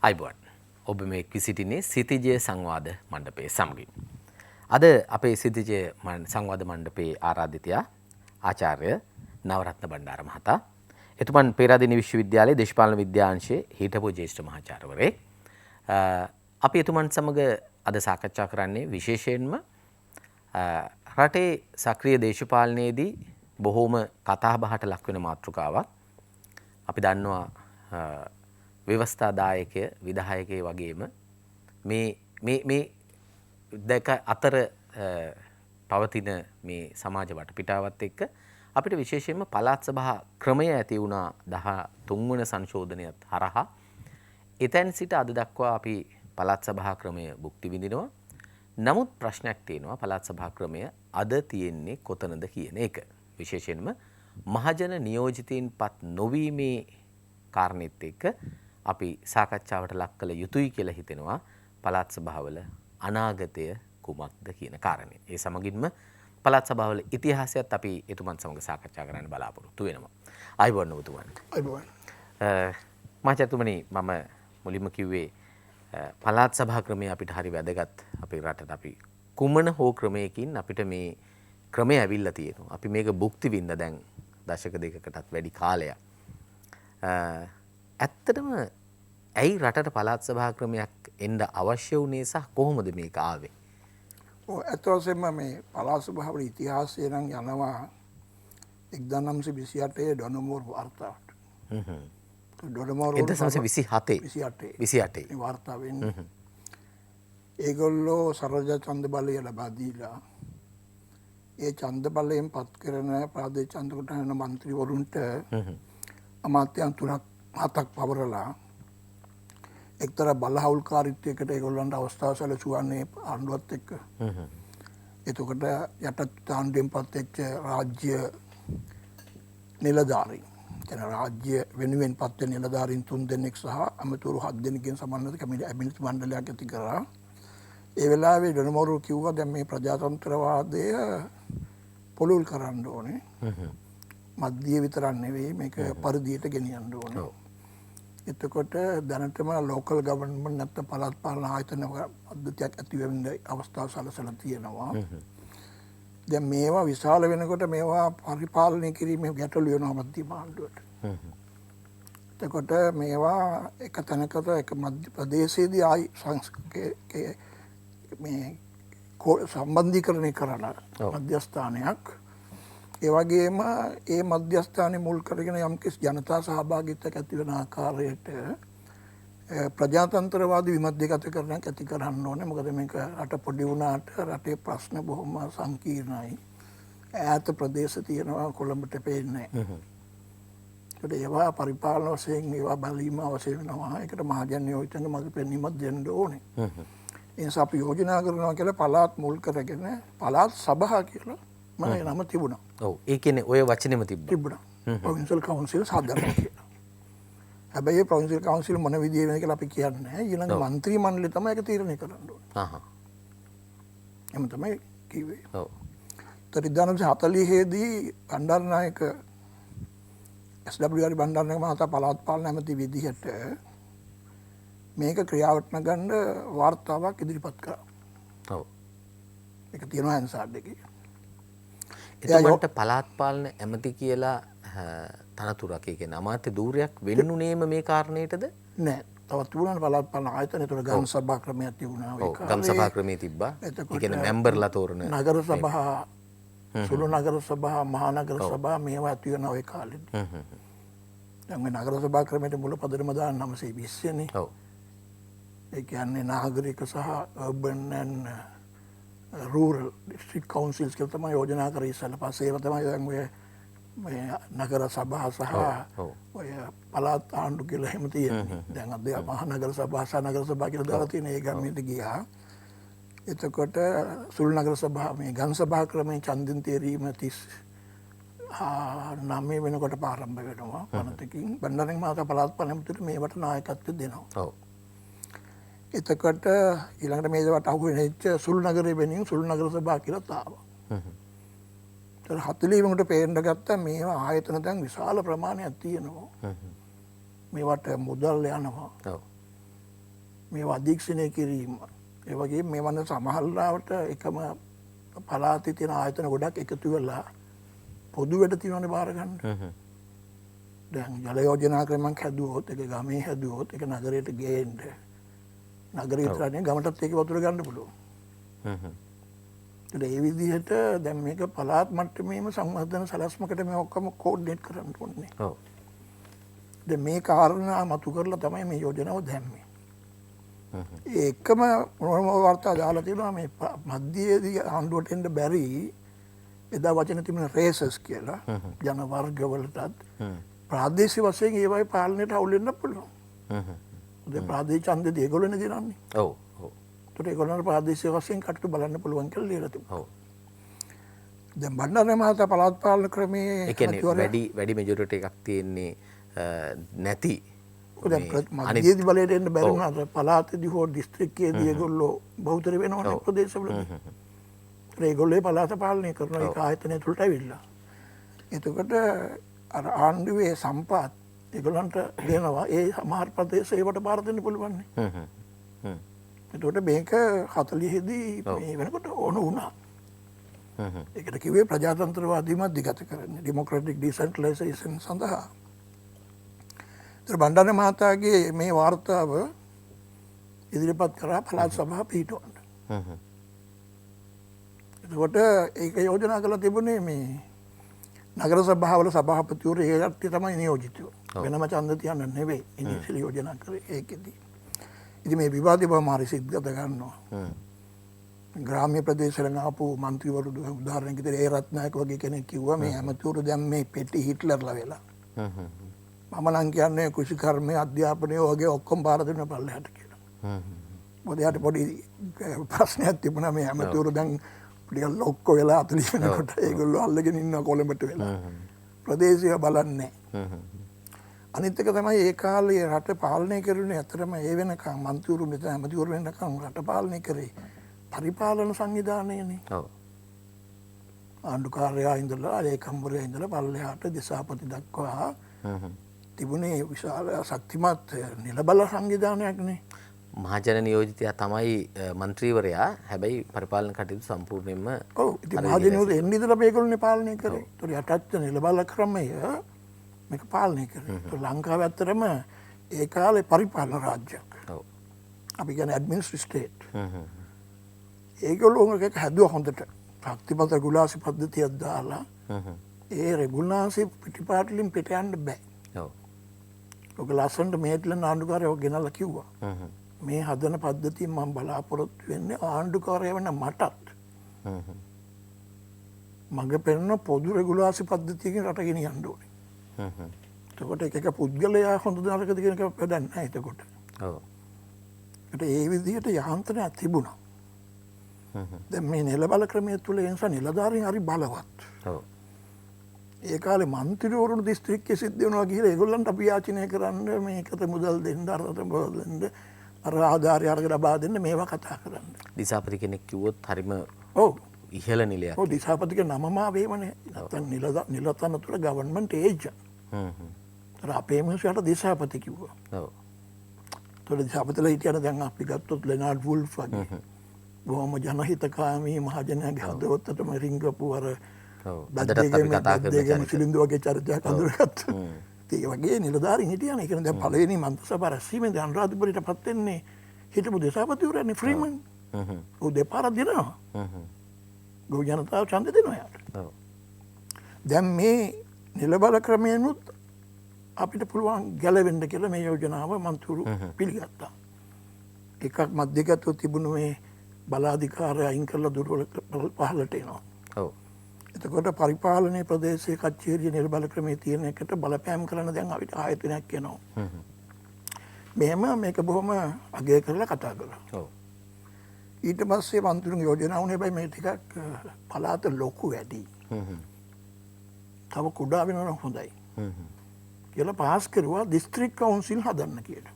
අයිබෝන් ඔබ මේ කිසිටිනේ සිතිජය සංවාද මණ්ඩපයේ සමගින්. අද අපේ සිතිජය සංවාද මණ්ඩපයේ ආරාධිතයා ආචාර්ය නවරත්න බණ්ඩාර මහතා. එතුමන් පේරාදෙණිය විශ්වවිද්‍යාලයේ දේශපාලන විද්‍යාංශයේ හිටපු ජ්‍යෙෂ්ඨ මහාචාර්යවරයෙක්. අපි එතුමන් සමග අද සාකච්ඡා කරන්නේ විශේෂයෙන්ම රටේ සක්‍රීය දේශපාලනයේදී බොහෝම කතා බහට ලක් වෙන මාතෘකාවක්. අපි දන්නවා ව්‍යවස්ථාදායකය විධායකය වගේම මේ දෙක අතර පවතින මේ සමාජ වටපිටාවත් එක්ක අපිට විශේෂයෙන්ම පළාත් සභා ක්‍රමය ඇති වුණා 13 වන සංශෝධනයත් හරහා. එතෙන් සිට අද දක්වා අපි පළාත් සභා ක්‍රමය භුක්ති විඳිනවා. නමුත් ප්‍රශ්නයක් තියෙනවා පළාත් සභා ක්‍රමය අද තියෙන්නේ කොතනද කියන එක. විශේෂයෙන්ම මහජන නියෝජිතයින්පත් නොවීමේ කාරණෙත් එක්ක අපි සාකච්ඡාවට ලක් කළ යුතුයි කියලා හිතෙනවා පළාත් සභාවල අනාගතය කුමක්ද කියන කාරණේ. ඒ සමගින්ම පළාත් සභාවල ඉතිහාසයත් අපි එතුමන් සමග සාකච්ඡා කරන්න බලාපොරොත්තු වෙනවා. අයිබෝන් ඔබතුමන්ට. අයිබෝන්. මහාචාර්යතුමනි මම මුලින්ම කිව්වේ පළාත් සභා ක්‍රමය අපිට හරි වැදගත් අපේ රටට. අපි කුමන හෝ ක්‍රමයකින් අපිට මේ ක්‍රමය ඇවිල්ලා තියෙනවා. අපි මේක භුක්ති විඳ දැන් දශක දෙකකටත් වැඩි කාලයක්. ඇත්තටම ඇයි රටට පළාත් සභා ක්‍රමයක් එන්න අවශ්‍ය වුණේ සහ කොහොමද මේක ආවේ? ඇත්ත වශයෙන්ම මේ පළාත් සභාවල ඉතිහාසය නම් යනවා 1928 ඩොනමෝර් වාර්තාවට. ඩොනමෝර් 1928 වාර්තා වෙන්නේ. ඒගොල්ලෝ සරෝජා ඡන්ද බලය ලබා දීලා ඒ ඡන්ද බලයෙන් පත් කරන ප්‍රාදේශීය ඡන්ද කොටන മന്ത്രിවරුන්ට අමාත්‍යංශ 3-7ක් පවරලා එක්තරා බලහවුල්කාරීත්වයකට ඒගොල්ලන්ට අවස්ථාව සැලසුවන්නේ ආණ්ඩුවත් එක්ක. එතකොට යටත් ආණ්ඩුවෙන් පත් වෙච්ච රාජ්‍ය නිලධාරීන් කියන රාජ්‍ය වෙනුවෙන් පත් වෙන නිලධාරීන් 3 දෙනෙක් සහ අමතරු 7 දෙනෙක්ගෙන් සමන්විත කැබිනට් මණ්ඩලයක් ඇති කරා. ඒ වෙලාවේ ඩොනමෝරු කිව්වා දැන් මේ ප්‍රජාතන්ත්‍රවාදය පොළොල් කරන්න ඕනේ. මධ්‍ය විතරක් නෙවෙයි මේක පරිධියට ගෙනියන්න ඕනේ. එතකොට දැනටම ලෝකල් ගවර්න්මන්ට් නැත්නම් පළාත් පාලන ආයතන පද්ධතියක් ඇති වෙන්න අවස්ථාව සලසලා තියෙනවා. දැන් මේවා විශාල වෙනකොට මේවා පරිපාලනය කිරීමේ ගැටලු වෙනවා මධ්‍යම ආණ්ඩුවට. එතකොට මේවා එක තැනකට එක මධ්‍ය ප්‍රදේශයේදී ආයි මේ සම්බන්ධීකරණය කරන මධ්‍යස්ථානයක්. ඒ වගේම ඒ මධ්‍යස්ථානයේ මුල් කරගෙන යම්කිසි ජනතා සහභාගීත්වයක් ඇති වෙන ආකාරයට ප්‍රජාතන්ත්‍රවාදී විමධ්‍යගතකරණයක් ඇති කරන්න ඕනේ. මොකද මේක රට පොඩි වුණාට රටේ ප්‍රශ්න බොහොම සංකීර්ණයි. ඈත ප්‍රදේශ තියෙනවා කොළඹට පේන්නේ නැහැ. ඒකට ඒවා පරිපාලන වශයෙන් ඒවා බැලීම අවශ්‍ය වෙනවා. ඒකට මහජන නියෝජිතන්ගේ මඟ පෙන්වීමක් දෙන්න ඕනේ. ඒ නිසා අපි යෝජනා කරනවා කියලා පළාත් මුල් කරගෙන පළාත් සභා කියලා මම නම තිබුණා. ඔව් ඒ කියන්නේ ඔය වචනේම තිබුණා. ප්‍රොවින්ෂල් කවුන්සිල් සාධාරණ කියලා. හැබැයි ප්‍රොවින්ෂල් කවුන්සිල් මොන විදිහේ වෙනද කියලා අපි කියන්නේ නැහැ. ඊළඟ മന്ത്രി මණ්ඩලය තමයි ඒක තීරණය කරන්න ඕනේ. එහම තමයි කිව්වේ. ඔව්. 1940 දී බණ්ඩාරනායක SWR බණ්ඩාරනායක මහතා පළාත් පාලන ඇමති විදිහට මේක ක්‍රියාවට නගන්න වාර්තාවක් ඉදිරිපත් කරා. ඔව්. ඒක තියෙනවා හැන්සාඩ් එකේ. එතකොට පළාත් පාලන ඇමති කියලා තනතුරක් ඒ කියන්නේ අමාත්‍ය ධූරයක් වෙන්නුනේම මේ කාරණේටද? නෑ. තවත් තිබුණානේ පළාත් පාලන ආයතන. ඒතර ගම් සභා ක්‍රමයක් තිබුණා. ඔව් ගම් සභා ක්‍රමයේ තිබ්බා. ඒ කියන්නේ මෙම්බර්ලා තෝරන නගර සභා, සුළු නගර සභා, මහා නගර සභා මේවා ඇති වෙන ওই කාලෙදී. දැන් මේ නගර සභා ක්‍රමයට මුල පදනම දාන්න 920 නේ. ඔව්. ඒ කියන්නේ නාගරික සහ අර්බන් and rural district councils කියලා තමයි යෝජනා කරේ ඉස්සෙල්ලා. පස්සේ ඒවා තමයි දැන් ඔය මේ නගර සභා සහ ඔය පළාත් ආණ්ඩු කියලා එහෙම තියෙන්නේ. දැන් අද මහා නගර සභා සහ නගර සභා කියලා දාලා තියෙන ඒ ගමෙට ගියා. එතකොට සුළු නගර සභා මේ ගම් සභා ක්‍රමයෙන් ඡන්දෙන් තේරීම 39 වෙනකොට ආරම්භ වෙනවා. පනතකින් බණ්ඩාරනායක මහතා පළාත් පාලන ඇමතිට මේවට නායකත්වය දෙනවා. ඔව්. එතකොට ඊළඟට මේ දවට අහුවෙච්ච සුළු නගරේ වෙනින් සුළු නගර සභා කියලා තාවා. 40 වෙනකොට පේන්න ගත්තා මේවා ආයතන දැන් විශාල ප්‍රමාණයක් තියෙනවා. මේවට මුදල් යනවා. ඔව්. මේවා අධීක්ෂණය කිරීම. ඒ වගේ මේ වන සමහරලාවට එකම පළාතේ තියෙන ආයතන ගොඩක් එකතු වෙලා පොදු වැඩ තියෙනවනේ බාර ගන්න. දැන් ජල යෝජනා ක්‍රමයක් හැදුවොත් ඒක ගමේ හැදුවොත් ඒක නගරයට ගේන්න. නගරේ විතරනේ ගමටත් ඒක වතුර ගන්න පුළුවන්. ඒ විදිහට දැන් මේක පළාත් මට්ටමේම සංවර්ධන සලස්මකට මේ ඔක්කොම කෝඩ්නේට් කරන්න ඕනේ. ඔව්. දැන් මේ කාරණා මතු කරලා තමයි මේ යෝජනාව දැම්මේ. ඒකම මොනම වාර්තා දාලා තියෙනවා මේ මධ්‍යයේදී ආණ්ඩුවට එන්න බැරි එදා වචන තිබුණ රේසස් කියලා ජන වර්ගවලටත් ප්‍රාදේශීය වශයෙන් ඒවයි පාලනයට අවුල් වෙන්න පුළුවන්. දැන් ප්‍රාදේශීය ඡන්දෙදී ඒගොල්ලෝනේ දිනන්නේ. ඔව් ඔව්. ඒකට ඒගොල්ලන්ට ප්‍රාදේශීය වශයෙන් කටයුතු බලන්න පුළුවන් කියලා ලියලා තිබුණා. ඔව්. දැන් බණ්ඩාර මහතා පළාත් පාලන ක්‍රමයේ ඒ කියන්නේ වැඩි මෙජොරිටි එකක් තියෙන්නේ නැති මධ්‍යයේදී බලයට එන්න බැරි වුණාට පළාතේදී හෝ දිස්ත්‍රික්කයේදී ඒගොල්ලෝ බහුතර වෙනවනේ ප්‍රදේශවලදී. ඒගොල්ලෝ පළාත පාලනය කරන එක ආයතනය තුළට ඇවිල්ලා. එතකොට අර ආණ්ඩුවේ සම්පත් ඒගොල්ලන්ට දෙනවා. ඒ සමහර ප්‍රදේශ ඒවට බාර දෙන්න පුළුවන් නේ. එතකොට මේක 40 දී මේ වෙනකොට ඕන වුණා. ඒකට කිව්වේ ප්‍රජාතන්ත්‍රවාදී මධ්‍යගත කරන්න ඩෙමොක්‍රැටික් ඩිසෙන්ට්‍රලයිසේෂන් සඳහා. බණ්ඩාර මහතාගේ මේ වාර්තාව ඉදිරිපත් කරා පළාත් සභාව පිහිටවන්න. එතකොට ඒක යෝජනා කරලා තිබුණේ මේ නගර සභාවල සභාපතිවරු ඒ කට්ටිය තමයි නියෝජිතව. වෙනම ඡන්ද තියන්න නෙවෙයි ඉනිෂියල් යෝජනා කරේ ඒකෙදී. ඉතින් මේ විවාදේ බහමාරි සිද්ධ ගන්නවා. ග්‍රාම්‍ය ප්‍රදේශවල ආපු മന്ത്രിවරු උදාහරණයක් විදිහට ඒ රත්නායක වගේ කෙනෙක් කිව්වා මේ ඇමතිවරු දැන් මේ පෙට්ටි හිට්ලර්ලා වෙලා. මම නම් කියන්නේ කෘෂිකර්මයේ අධ්‍යාපනය වගේ ඔක්කොම බාර දෙන්න පල්ලෙහාට කියලා. මොකද යාට පොඩි ප්‍රශ්නයක් තිබුණා මේ ඇමතිවරු දැන් ටිකක් ලොක්කෝ වෙලා 40 වෙනකොට ඒගොල්ලෝ අල්ලගෙන ඉන්නවා කොළඹට වෙලා. ප්‍රදේශය බලන්නේ. අනිත් එක තමයි ඒ කාලේ රට පාලනය කරුණේ අතරම ඒ වෙනකන් മന്ത്രിවරු මෙතන ඇමතිවරු වෙනකන් රට පාලනය කරේ පරිපාලන සංවිධානයනේ. ඔව්. ආණ්ඩුකාරයා ඉඳලා ඒකම්වරයා ඉඳලා පල්ලෙහාට දිසාපති දක්වා තිබුණේ විශාල ශක්තිමත් නිලබල සංවිධානයක්නේ. මහජන නියෝජිතයා තමයි മന്ത്രിවරයා. හැබැයි පරිපාලන කටයුතු සම්පූර්ණයෙන්ම ඔව් ඉතින් මහජනයෝ එන්නේ ඉඳලා මේගොල්ලෝනේ පාලනය කරේ. ඒතකොට යටත් නිලබල ක්‍රමය මේක පාලනය කරේ. ලංකාවේ ඇත්තටම ඒ කාලේ පරිපාලන රාජ්‍යයක්. ඔව්. අපි කියන්නේ ඇඩ්මිනිස්ට්‍රේටිව් ස්ටේට්. ඒගොල්ලෝ එක හැදුවා හොඳට. ශක්තිමත් රෙගුලාසි පද්ධතියක් දාලා ඒ රෙගුලාසි පිටිපාටලින් පිට යන්න බෑ. ඔව්. ඔක ලස්සනට මේට්ලන් ආණ්ඩුකාරයෝ ගෙනල්ලා කිව්වා. මේ හදන පද්ධතියෙන් මම බලාපොරොත්තු වෙන්නේ ආණ්ඩුකාරය වෙන මටත්. මගේ පෙන්න පොදු රෙගුලාසි පද්ධතියකින් රට ගෙනියන්න ඕනේ. එතකොට එක පුද්ගලයා හොඳ නරකද කියන එක වැඩක් නැහැ එතකොට. ඔව්. ඒ විදිහට යාන්ත්‍රණයක් තිබුණා. දැන් මේ නිලබල ක්‍රමය තුළ ඒ නිසා නිලධාරීන් හරි බලවත්. ඔව්. ඒ කාලේ മന്ത്രിවරුන් දිස්ත්‍රික්කයේ සිද්ධ වෙනවා කියලා ඒගොල්ලන්ට අපි යාචනය කරන්න මේකට මුදල් දෙන්න අරකට මුදල් දෙන්න අර ආධාරය අරගෙන ලබා දෙන්න මේවා කතා කරන්න. දිසාපති කෙනෙක් කිව්වොත් හරිම ඔව් ඉහළ නිලයක්. ඔව් දිසාපතිගේ නමම වේමනේ. නැත්නම් නිලතන තුළ ගවර්න්මන්ට් ඒජන්ට්. අපේ මිනිස්සුන්ට දිසාපති කිව්වා. ඔව්. ඒතකොට දිසාපතිලා හිටියන දැන් අපි ගත්තොත් ලෙනාඩ් වුල්ෆ් වගේ. බොහොම ජනහිතකාමී මහජනයාගේ හදවතටම රිංගපු අර අදටත් අපි කතා කරන සිලින්දු වගේ චරිතයක් අඳුරගත්තා. ඒ වගේ නිලධාරීන් හිටියානේ. ඒ කියන්නේ දැන් පළවෙනි මන්ත්‍රී සභා රැස්වීමේදී අනුරාධපුරයටපත් වෙන්නේ හිටපු දේශාපතිවරයානේ ෆ්‍රීමන්. ඔව් දෙපාරක් දෙනවා. ගොවි ජනතාව ඡන්ද දෙනවා යාට. ඔව්. දැන් මේ නිලබල ක්‍රමයෙන්ුත් අපිට පුළුවන් ගැලවෙන්න කියලා මේ යෝජනාව මන්ත්‍රීවරු පිළිගත්තා. එකක් මධ්‍යගතව තිබුණු මේ බලාධිකාරය අයින් කරලා දුර්වල පහළට එනවා. ඔව්. එතකොට පරිපාලනයේ ප්‍රදේශයේ කච්චේරිය නිර්බල ක්‍රමයේ තියෙන එකට බලපෑම් කරන දැන් අපිට ආයතනයක් එනවා. මෙහෙම මේක බොහොම අගය කරලා කතා කළා. ඔව්. ඊට පස්සේ මන්ත්‍රීතුන්ගේ යෝජනා වුණේ බයි මේ ටිකක් පළාත ලොකු වැඩි. තව කුඩා වෙනවා හොඳයි. කියලා පාස් කරුවා දිස්ත්‍රික් කවුන්සිල් හදන්න කියලා.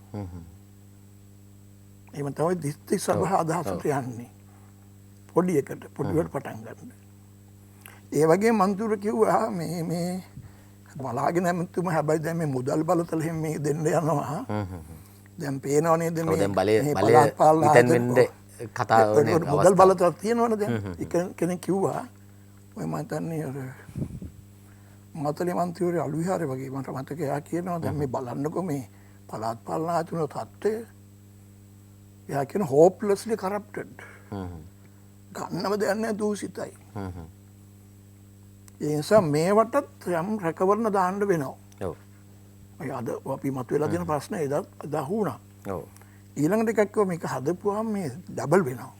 එහෙම තමයි දිස්ත්‍රික් සභා අදහසට යන්නේ. පොඩි එකට පොඩිවට පටන් ගන්න. ඒ වගේ මන්ත්‍රීවරු කිව්වා මේ බලාගෙන ඇමතුම හැබැයි දැන් මේ මුදල් බලතල එහෙම මේ දෙන්න යනවා. දැන් පේනවා නේද ඔව් දැන් බලය මේ බලය පළාත් පාලන ඉතින් ආයතන- වෙන්න කතාව නේ ඒකට මුදල් බලතලක් තියෙනවනේ දැන්. කෙනෙක් කිව්වා ඔය මම හිතන්නේ අර මාතලේ මන්ත්‍රීවරු අලු විහාරේ වගේ මට මතකයි එයා කියනවා දැන් මේ බලන්නකෝ මේ පළාත් පාලන ආයතන තත්ත්වය. එයා කියන hopelessly corrupted. ගන්නව දෙයක් නැහැ දූෂිතයි. ඒ නිසා මේවටත් යම් රැකවරණ දාන්න වෙනවා. ඔව්. ඔය අද අපි මතුවලා තියෙන ප්‍රශ්න එදත් දහුණා. ඔව්. ඊළඟට එකක් කිව්වා මේක හදපුවාම මේ ඩබල් වෙනවා.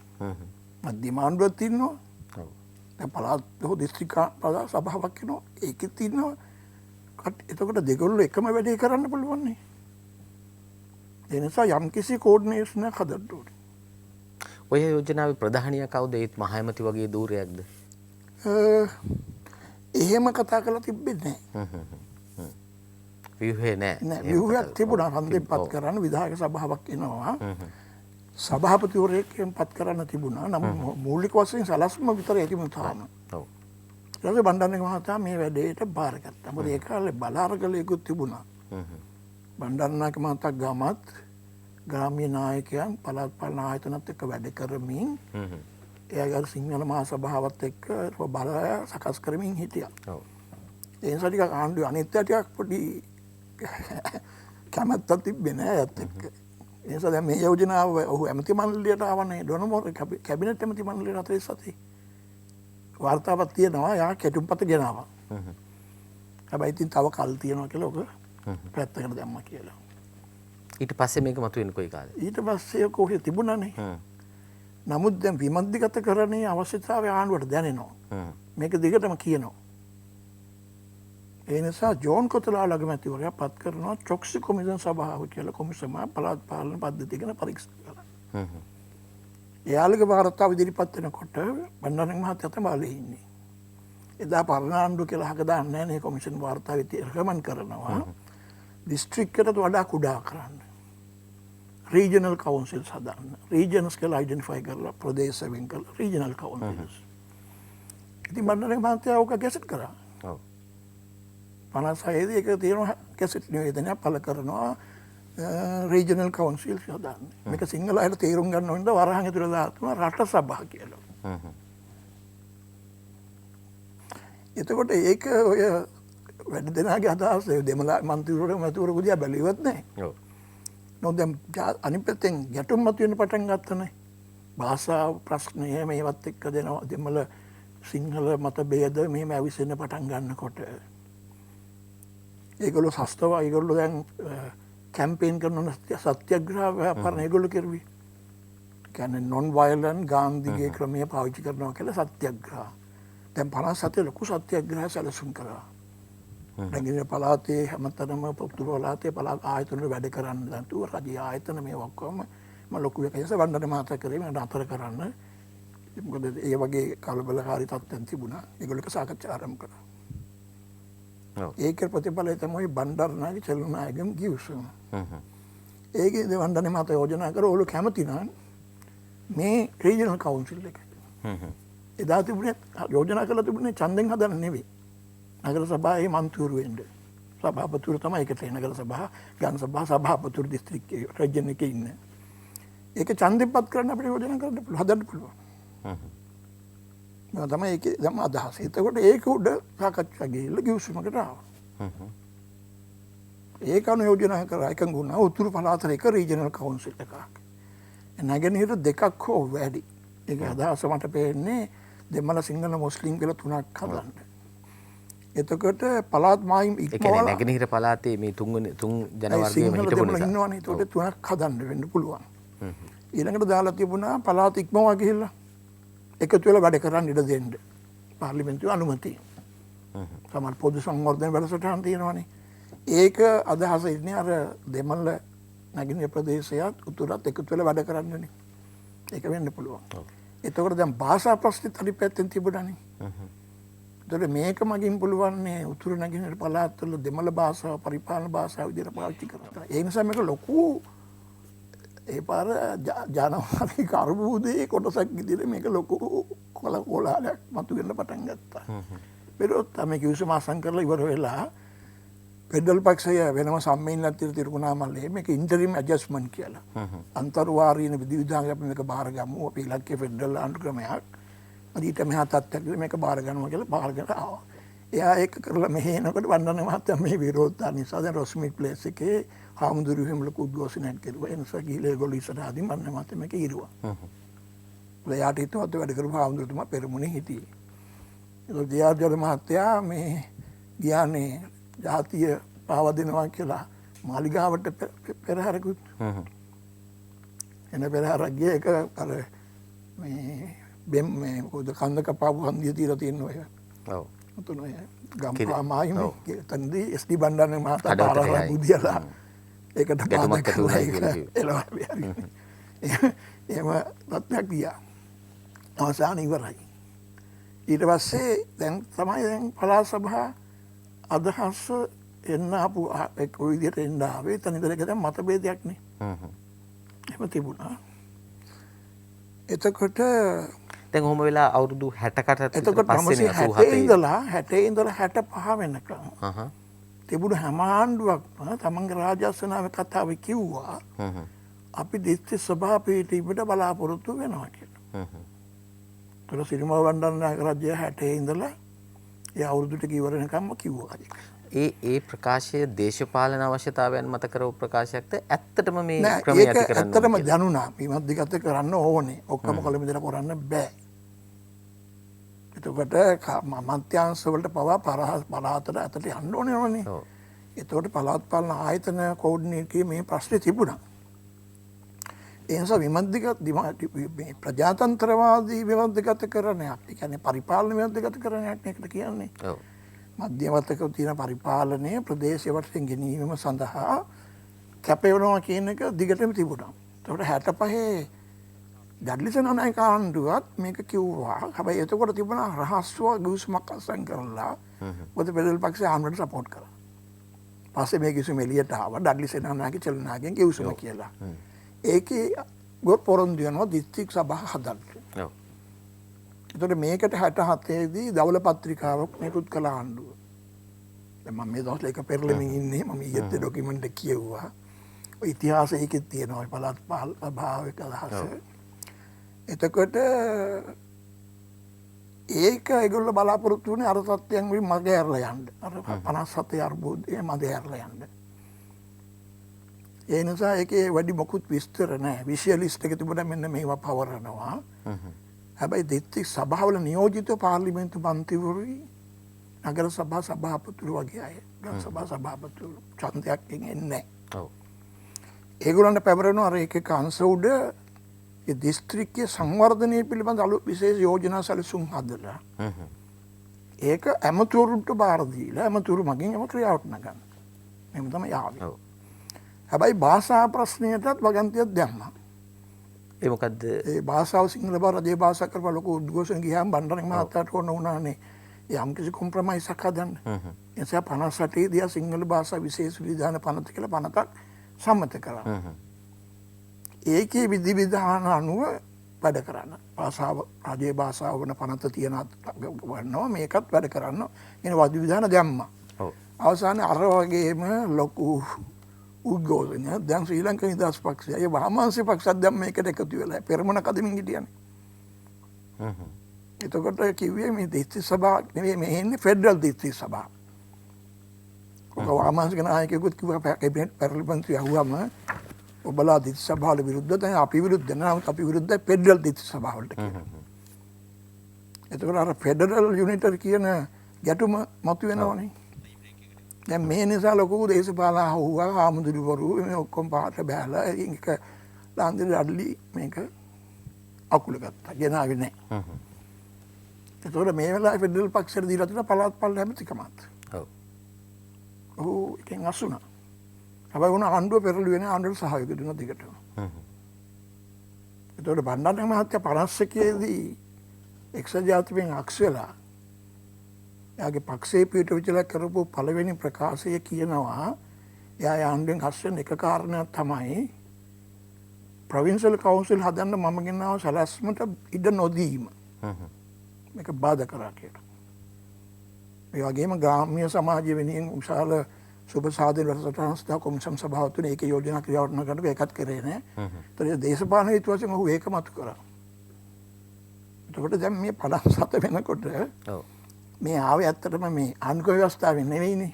මධ්‍යමාණ්ඩුවක් තියෙනවා. ඔව්. දැන් පළාත් හෝ දිස්ත්‍රික්ක පළාත් සභාවක් වෙනවා. ඒකෙත් තියෙනවා. එතකොට දෙගොල්ලෝ එකම වැඩේ කරන්න පුළුවන් නේ. ඒ නිසා යම්කිසි කෝඩිනේෂන් එකක් හදන්න ඕනේ. ඔය යෝජනාවේ ප්‍රධානියා කවුද? ඒත් මහයමති වගේ දූරයක්ද? එහෙම කතා කරලා තිබෙන්නේ නැහැ. ව්‍යුහේ නෑ. නෑ ව්‍යුහයක් තිබුණා හන්දෙන් පත් කරන්න විධායක සභාවක් එනවා. සභාපතිවරයෙක් පත් කරන්න තිබුණා. නමුත් මූලික වශයෙන් සලස්ම විතරයි තිබුණේ තාම. ඔව්. ඊට පස්සේ බණ්ඩාරනායක මහතා මේ වැඩේට බාරගත්තා. මොකද ඒ කාලේ බලාරකලයකුත් තිබුණා. බණ්ඩාරනායක මහතා ගමත් ග්‍රාමීය නායකයන් පළාත් පාලන ආයතනත් එක්ක වැඩ කරමින් එයාගේ සිංහල මහා සභාවත් එක්ක බලය සකස් කරමින් හිටියා. ඔව්. ඒ නිසා ටිකක් ආණ්ඩුවේ අනිත් ටිකක් පොඩි කැමැත්තක් තිබ්බේ නෑ ඒත් එක්ක. ඒ නිසා දැන් මේ යෝජනාව ඔහු ඇමති මණ්ඩලයට ආවනේ ඩොනමෝර කැබිනට් ඇමති මණ්ඩලයට 47. වාර්තාවක් තියෙනවා යා කෙටුම්පත ගෙනාවා. හැබැයි ඉතින් තව කල් තියෙනවා කියලා ඔක පැත්තකට දැම්මා කියලා. ඊට පස්සේ මේක මතුවෙන්නේ කොයි කාලේ? ඊට පස්සේ කොහේ තිබුණානේ. නමුත් දැන් විමධ්‍යගත කරන්නේ අවශ්‍යතාවය ආණ්ඩුවට දැනෙනවා. මේක දිගටම කියනවා. ඒ නිසා ජෝන් කොතලාල අගමැතිවරයා පත් කරනවා චොක්සි කොමිෂන් සභාව කියලා කොමිසම පළාත් පාලන පද්ධතිය ගැන පරීක්ෂා කරන්න. එයාලගේ වාර්තාව ඉදිරිපත් වෙනකොට බණ්ඩාරනායක මහත්තයා තමයි බලේ ඉන්නේ. එදා පරණ ආණ්ඩුව කියලා හක දාන්නේ නැහැ නේ කොමිෂන් වාර්තාවේ රෙකමන්ඩ් කරනවා. දිස්ත්‍රික්කයට වඩා කුඩා කරන්න. රීජනල් කවුන්සිල්ස් හදන්න. රීජන්ස් කියලා අයිඩෙන්ටිෆයි කරලා ප්‍රදේශ වෙන් කරලා රීජනල් කවුන්සිල්ස්. ඉතින් බණ්ඩාරනායක මහත්තයා ඕක ගැසට් කරා. ඔව්. 56 දී ඒක තියෙනවා කැසට් නිවේදනයක් පළ කරනවා රීජනල් කවුන්සිල්ස් හදන්න. මේක සිංහල අයට තේරුම් ගන්න ඕනද වරහන් ඇතුළේ දාතුන රට සභා කියලා. එතකොට ඒක ඔය වැඩ දෙනාගේ අදහස් දෙමළ මන්ත්‍රීවරු මැතිවරු දිහා බැලුවත් නැහැ. ඔව්. නෝ දැන් අනිත් පැත්තෙන් ගැටුම් මතුවෙන්න පටන් ගත්තනේ. භාෂා ප්‍රශ්නය මේවත් එක්ක දෙනවා දෙමළ සිංහල මත ભેද මෙහෙම ඇවිස්සෙන්න පටන් ගන්නකොට ඒගොල්ලෝ සස්තව ඒගොල්ලෝ දැන් කැම්පේන් කරන සත්‍යග්‍රහ ව්‍යාපාරණ ඒගොල්ලෝ කරුවේ. කියන්නේ non violent ගාන්ධිගේ ක්‍රමය පාවිච්චි කරනවා කියලා සත්‍යග්‍රහ. දැන් 57 ලොකු සත්‍යග්‍රහ සැලසුම් කරා. නැගින පළාතේ හැමතැනම පුතුරු පළාතේ පළාත් ආයතන වල වැඩ කරන්න නැතුව රජයේ ආයතන මේ ඔක්කොම ලොකු එකයස වණ්ඩන මාත කරේ මට අතර කරන්න. මොකද ඒ වගේ කලබලකාරී තත්ත්වයන් තිබුණා. ඒගොල්ලෝ සාකච්ඡා ආරම්භ කළා. ඒක ප්‍රතිඵලය තමයි බණ්ඩාරනායක චලනායකම් ගිවිසුම. ඒකේ වණ්ඩන මාත යෝජනා කර ඔලු කැමති නම් මේ රීජනල් කවුන්සිල් එක. එදා තිබුණේ යෝජනා කරලා තිබුණේ ඡන්දෙන් හදන්න නෙවෙයි. නගර සභාවේ මන්ත්‍රීවරු වෙන්න. සභාපතිවරු තමයි ඒකට නගර සභාව, ගම් සභාව, සභාපතිවරු දිස්ත්‍රික්කයේ රජන් එකේ ඉන්න. ඒක ඡන්දෙපත් කරන්න අපිට යෝජනා කරන්න පුළුවන්, හදන්න පුළුවන්. මම තමයි ඒකේ දැන් අදහස. එතකොට ඒක උඩ සාකච්ඡා ගිහිල්ලා ගිවිසුමකට ආවා. ඒක අනුයෝජනා කරා එකඟ වුණා උතුරු පළාතේ එක රීජනල් කවුන්සිල් එකක්. නැගෙනහිර දෙකක් හෝ වැඩි. ඒක අදහස මට පේන්නේ දෙමළ සිංහල මුස්ලිම් කියලා තුනක් හදන්න. එතකොට පළාත් මායිම් ඒ කියන්නේ නැගෙනහිර පළාතේ මේ තුන් ජන වර්ගයේම හිටපු නිසා ඉන්නවනේ. ඒකට තුනක් හදන්න වෙන්න පුළුවන්. ඊළඟට දාලා තිබුණා පළාත් ඉක්මවා ගිහිල්ලා එකතු වෙලා වැඩ කරන්න ඉඩ දෙන්න. පාර්ලිමේන්තුවේ අනුමැතිය. සමහර පොදු සංවර්ධන වැඩසටහන් තියෙනවනේ. ඒක අදහස ඉන්නේ අර දෙමළ නැගෙනහිර ප්‍රදේශයත් උතුරත් එකතු වෙලා වැඩ කරන්නනේ. ඒක වෙන්න පුළුවන්. එතකොට දැන් භාෂා ප්‍රශ්නෙත් අනිත් පැත්තෙන් තිබුණානේ. ඒතකොට මේක මගින් පුළුවන් මේ උතුරු නැගෙනහිර පළාත්වල දෙමළ භාෂාව පරිපාලන භාෂාව විදිහට පාවිච්චි කරලා. ඒ නිසා මේක ලොකු ඒ පාර ජනවාදී කරබුදේ කොටසක් විදිහට මේක ලොකු කොලාහලයක් මතුවෙන්න පටන් ගත්තා. බෙරොත් තමයි කිව්සම අසං කරලා ඉවර වෙලා පෙඩල් පක්ෂය වෙනම සම්මේලනයක් තිරුණාමල්ලේ මේක ඉන්ටරිම් ඇඩ්ජස්ට්මන්ට් කියලා. අන්තර්වාරීන විධිවිධානයක් අපි මේක බාර ගමු. අපි ඉලක්කය ෆෙඩරල් ආණ්ඩු ක්‍රමයක්. ඊට මෙහා තත්ත්වයක් මේක බාර ගන්නවා කියලා බාරගෙන ආවා. එයා ඒක කරලා මෙහෙ එනකොට වන්දන මහත්තයා මේ විරෝධතා නිසා දැන් රොස්මිට් ප්ලේස් එකේ හාමුදුරුවෝ හැම ලොකු උද්ඝෝෂණයක් කරුවා. ඒ නිසා ගිහලා ඒගොල්ලෝ ඉස්සරහදී වන්දන මහත්තයා මේක ඉරුවා. එයාට හිතුවත් වැඩ කරපු හාමුදුරුවෝතුමා පෙරමුණේ හිටියේ. ඒක ජයාජල මහත්තයා මේ ගියානේ ජාතිය පාව දෙනවා කියලා මාලිගාවට පෙරහැරකුත්. එන පෙරහැරක් ගියේ ඒක අර මේ බෙම් මේ මොකද කන්ද කපාපු හන්දිය තියලා තියෙන ඔය. ඔව්. උතුන ඔය ගම්පා මායිමේ තනදී SD බණ්ඩාරනායක මහතා පාරාරක් බුදියලා ඒකට පාදක එළවලා එහෙම තත්ත්වයක් ගියා. අවසාන ඉවරයි. ඊට පස්සේ දැන් තමයි දැන් පළාත් සභා අදහස් එන්න ආපු එක් විදිහට එන්න ආවේ. එතන ඉඳලා ඒක දැන් මතභේදයක් නේ. එහෙම තිබුණා. එතකොට දැන් ඔහොම වෙලා අවුරුදු 60කට එතකොට 60 ඉඳලා 65 වෙනකම් තිබුණු හැම ආණ්ඩුවක්ම තමන්ගේ රාජ්‍යසනාවේ කතාව කිව්වා අපි දිස්ත්‍රික් සභාපතිවරට බලාපොරොත්තු වෙනවා කියලා. ඒතර සිරිමල් බණ්ඩාරනායක රජය 60 ඉඳලා ඒ අවුරුදු ටික ඉවර වෙනකම්ම කිව්වා. ඒ ප්‍රකාශය දේශපාලන අවශ්‍යතාවයන් මත කරව ප්‍රකාශයක්ද ඇත්තටම මේ ක්‍රමය ඇති කරන්න ඇත්තටම දැනුණා විමධ්‍යගත කරන්න ඕනේ. ඔක්කොම කොළඹ ඉඳලා කරන්න බෑ. එතකොට මන්ත්‍යාංශ වලට පවා පළාතට අතට යන්න ඕනේ. එතකොට පළාත් පාලන ආයතන කෝඩිනේටර් මේ ප්‍රශ්නේ තිබුණා. ඒ නිසා මේ ප්‍රජාතන්ත්‍රවාදී විමධ්‍යගතකරණයක්. ඒ කියන්නේ පරිපාලන විමධ්‍යගතකරණයක් නේද කියන්නේ. ඔව්. මධ්‍යවර්තකව තියෙන පරිපාලනය ප්‍රදේශය වශයෙන් ගෙනීම සඳහා කැපවෙනවා කියන එක දිගටම තිබුණා. ඒකට 65 ඩඩ්ලි සේනානායක ආණ්ඩුවත් මේක කිව්වා. හැබැයි එතකොට තිබුණා රහස්ව ගුස්මක් අත්සන් කරලා මොකද පෙරදල් පක්ෂය ආණ්ඩුවට සපෝට් කරා. පස්සේ මේ කිසිම එළියට ආවා ඩඩ්ලි සේනානායක චලනායකෙන් කිව්සම කියලා. ඒකේ ගොඩ පොරොන්දු වෙනවා දිස්ත්‍රික් සභා හදන්න. ඔව්. එතකොට මේකට 67 දී දවල පත්‍රිකාවක් නිකුත් කළ ආණ්ඩුව. දැන් මම මේ දවස්වල එක පෙරළෙමින් ඉන්නේ. මම ඊයේත් ડોකියුමන්ට් එක කියුවා. ඔය ඉතිහාසයේ එකෙත් තියෙනවා පළාත් භාවික අදහස. එතකොට ඒක ඒගොල්ලෝ බලාපොරොත්තු වුණේ අර තත්ත්වයන් වලින් මග ඇරලා යන්න. අර 57 අර්බුදයේ මග ඇරලා යන්න. ඒ නිසා ඒකේ වැඩි මොකුත් විස්තර නැහැ. විෂුවලිස්ට් එක තිබුණා මෙන්න මේවා පවරනවා. හැබැයි දිස්ත්‍රික් සභාවල නියෝජිත පාර්ලිමේන්තු මන්ත්‍රීවරුයි නගර සභා සභාපතිවරු වගේ අය. ගම් සභා සභාපතිවරු ඡන්දයක් එන්නේ නැහැ. ඔව්. ඒගොල්ලන්ට පැවරෙනවා අර එක අංශ උඩ ඒ දිස්ත්‍රික්කයේ සංවර්ධනය පිළිබඳ අලුත් විශේෂ යෝජනා සැලසුම් හදලා. ඒක ඇමතුරුන්ට බාර දීලා ඇමතුරු මගින් එම ක්‍රියාවට නගන්න. මෙහෙම තමයි ආවේ. ඔව්. හැබැයි භාෂා ප්‍රශ්නයටත් වගන්තියක් දැම්මා. ඒ මොකද්ද? ඒ භාෂාව සිංහල බව රජයේ භාෂා කරපුවා ලොකු උද්ඝෝෂණ ගියාම බණ්ඩාරනායක මහතාට ඕන වුණානේ යම් කිසි කොම්ප්‍රොමයිස් එකක් හදන්න. ඒ නිසා 58 දී සිංහල භාෂා විශේෂ විධාන පනත කියලා පනතක් සම්මත කරා. ඒකේ විධිවිධාන අනුව වැඩ කරන්න. භාෂාව රජයේ භාෂාව වන පනත තියන වන්නවා මේකත් වැඩ කරන්න. කියන විධිවිධාන දැම්මා. ඔව්. අවසානයේ අර වගේම ලොකු උද්ඝෝෂණය දැන් ශ්‍රී ලංකා නිදහස් පක්ෂය ඒ වහාමාංශ පක්ෂත් දැන් මේකට එකතු වෙලා පෙරමුණක් අදමින් හිටියනේ. එතකොට කිව්වේ මේ දිස්ත්‍රික් සභාව නෙවෙයි මේ ඉන්නේ ෆෙඩරල් දිස්ත්‍රික් සභාව. ඔක වහාමාංශික නායකයෙකුත් කිව්වා කැබිනට් පාර්ලිමේන්තු යහුවම ඔබලා දිස්ත්‍රික් සභාවල විරුද්ධ දැන් අපි විරුද්ධ නැහැ අපි විරුද්ධ ෆෙඩරල් දිස්ත්‍රික් සභාවලට කියලා. එතකොට අර ෆෙඩරල් යුනිටර් කියන ගැටුම මතුවෙනවනේ. දැන් මේ නිසා ලොකු දේශපාලන හවුවා හාමුදුරුවරු මේ ඔක්කොම පාට බෑලා ඒක ලාන්දේ ඩඩ්ලි මේක අකුල ගත්තා. ගෙනාවේ නැහැ. ඒතකොට මේ වෙලාවේ ෆෙඩරල් පක්ෂයට දීලා තියෙන පළාත් පාලන ඇමතිකමත්. ඔව්. ඔව් එකෙන් අසුණා. හැබැයි උන ආණ්ඩුව පෙරළුවේ නැහැ ආණ්ඩුවට සහයෝගය දුන්නා දිගටම. ඒතකොට බණ්ඩාරනායක මහත්තයා 51 දී එක්සත් ජාතිකයන් අක්ෂ වෙලා එයාගේ පක්ෂයේ පිට විචල කරපු පළවෙනි ප්‍රකාශය කියනවා එයා ආණ්ඩුවෙන් හස්වෙන එක කාරණයක් තමයි ප්‍රොවින්ෂල් කවුන්සිල් හදන්න මම ගෙනාව සැලැස්මට ඉඩ නොදීම. මේක බාධා කරා කියලා. ඒ වගේම ග්‍රාම්‍ය සමාජය වෙනුවෙන් විශාල සුබසාධන වැඩසටහන සඳහා කොමිසම් සභාව තුනේ ඒක යෝජනා ක්‍රියාත්මක කරනකොට ඒකත් කරේ නෑ. ඒතර දේශපාලන හේතු වශයෙන් ඔහු ඒක මතු කරා. එතකොට දැන් මේ 57 වෙනකොට මේ ආවේ ඇත්තටම මේ ආණ්ඩුක ව්‍යවස්ථාවෙන් නෙවෙයිනේ.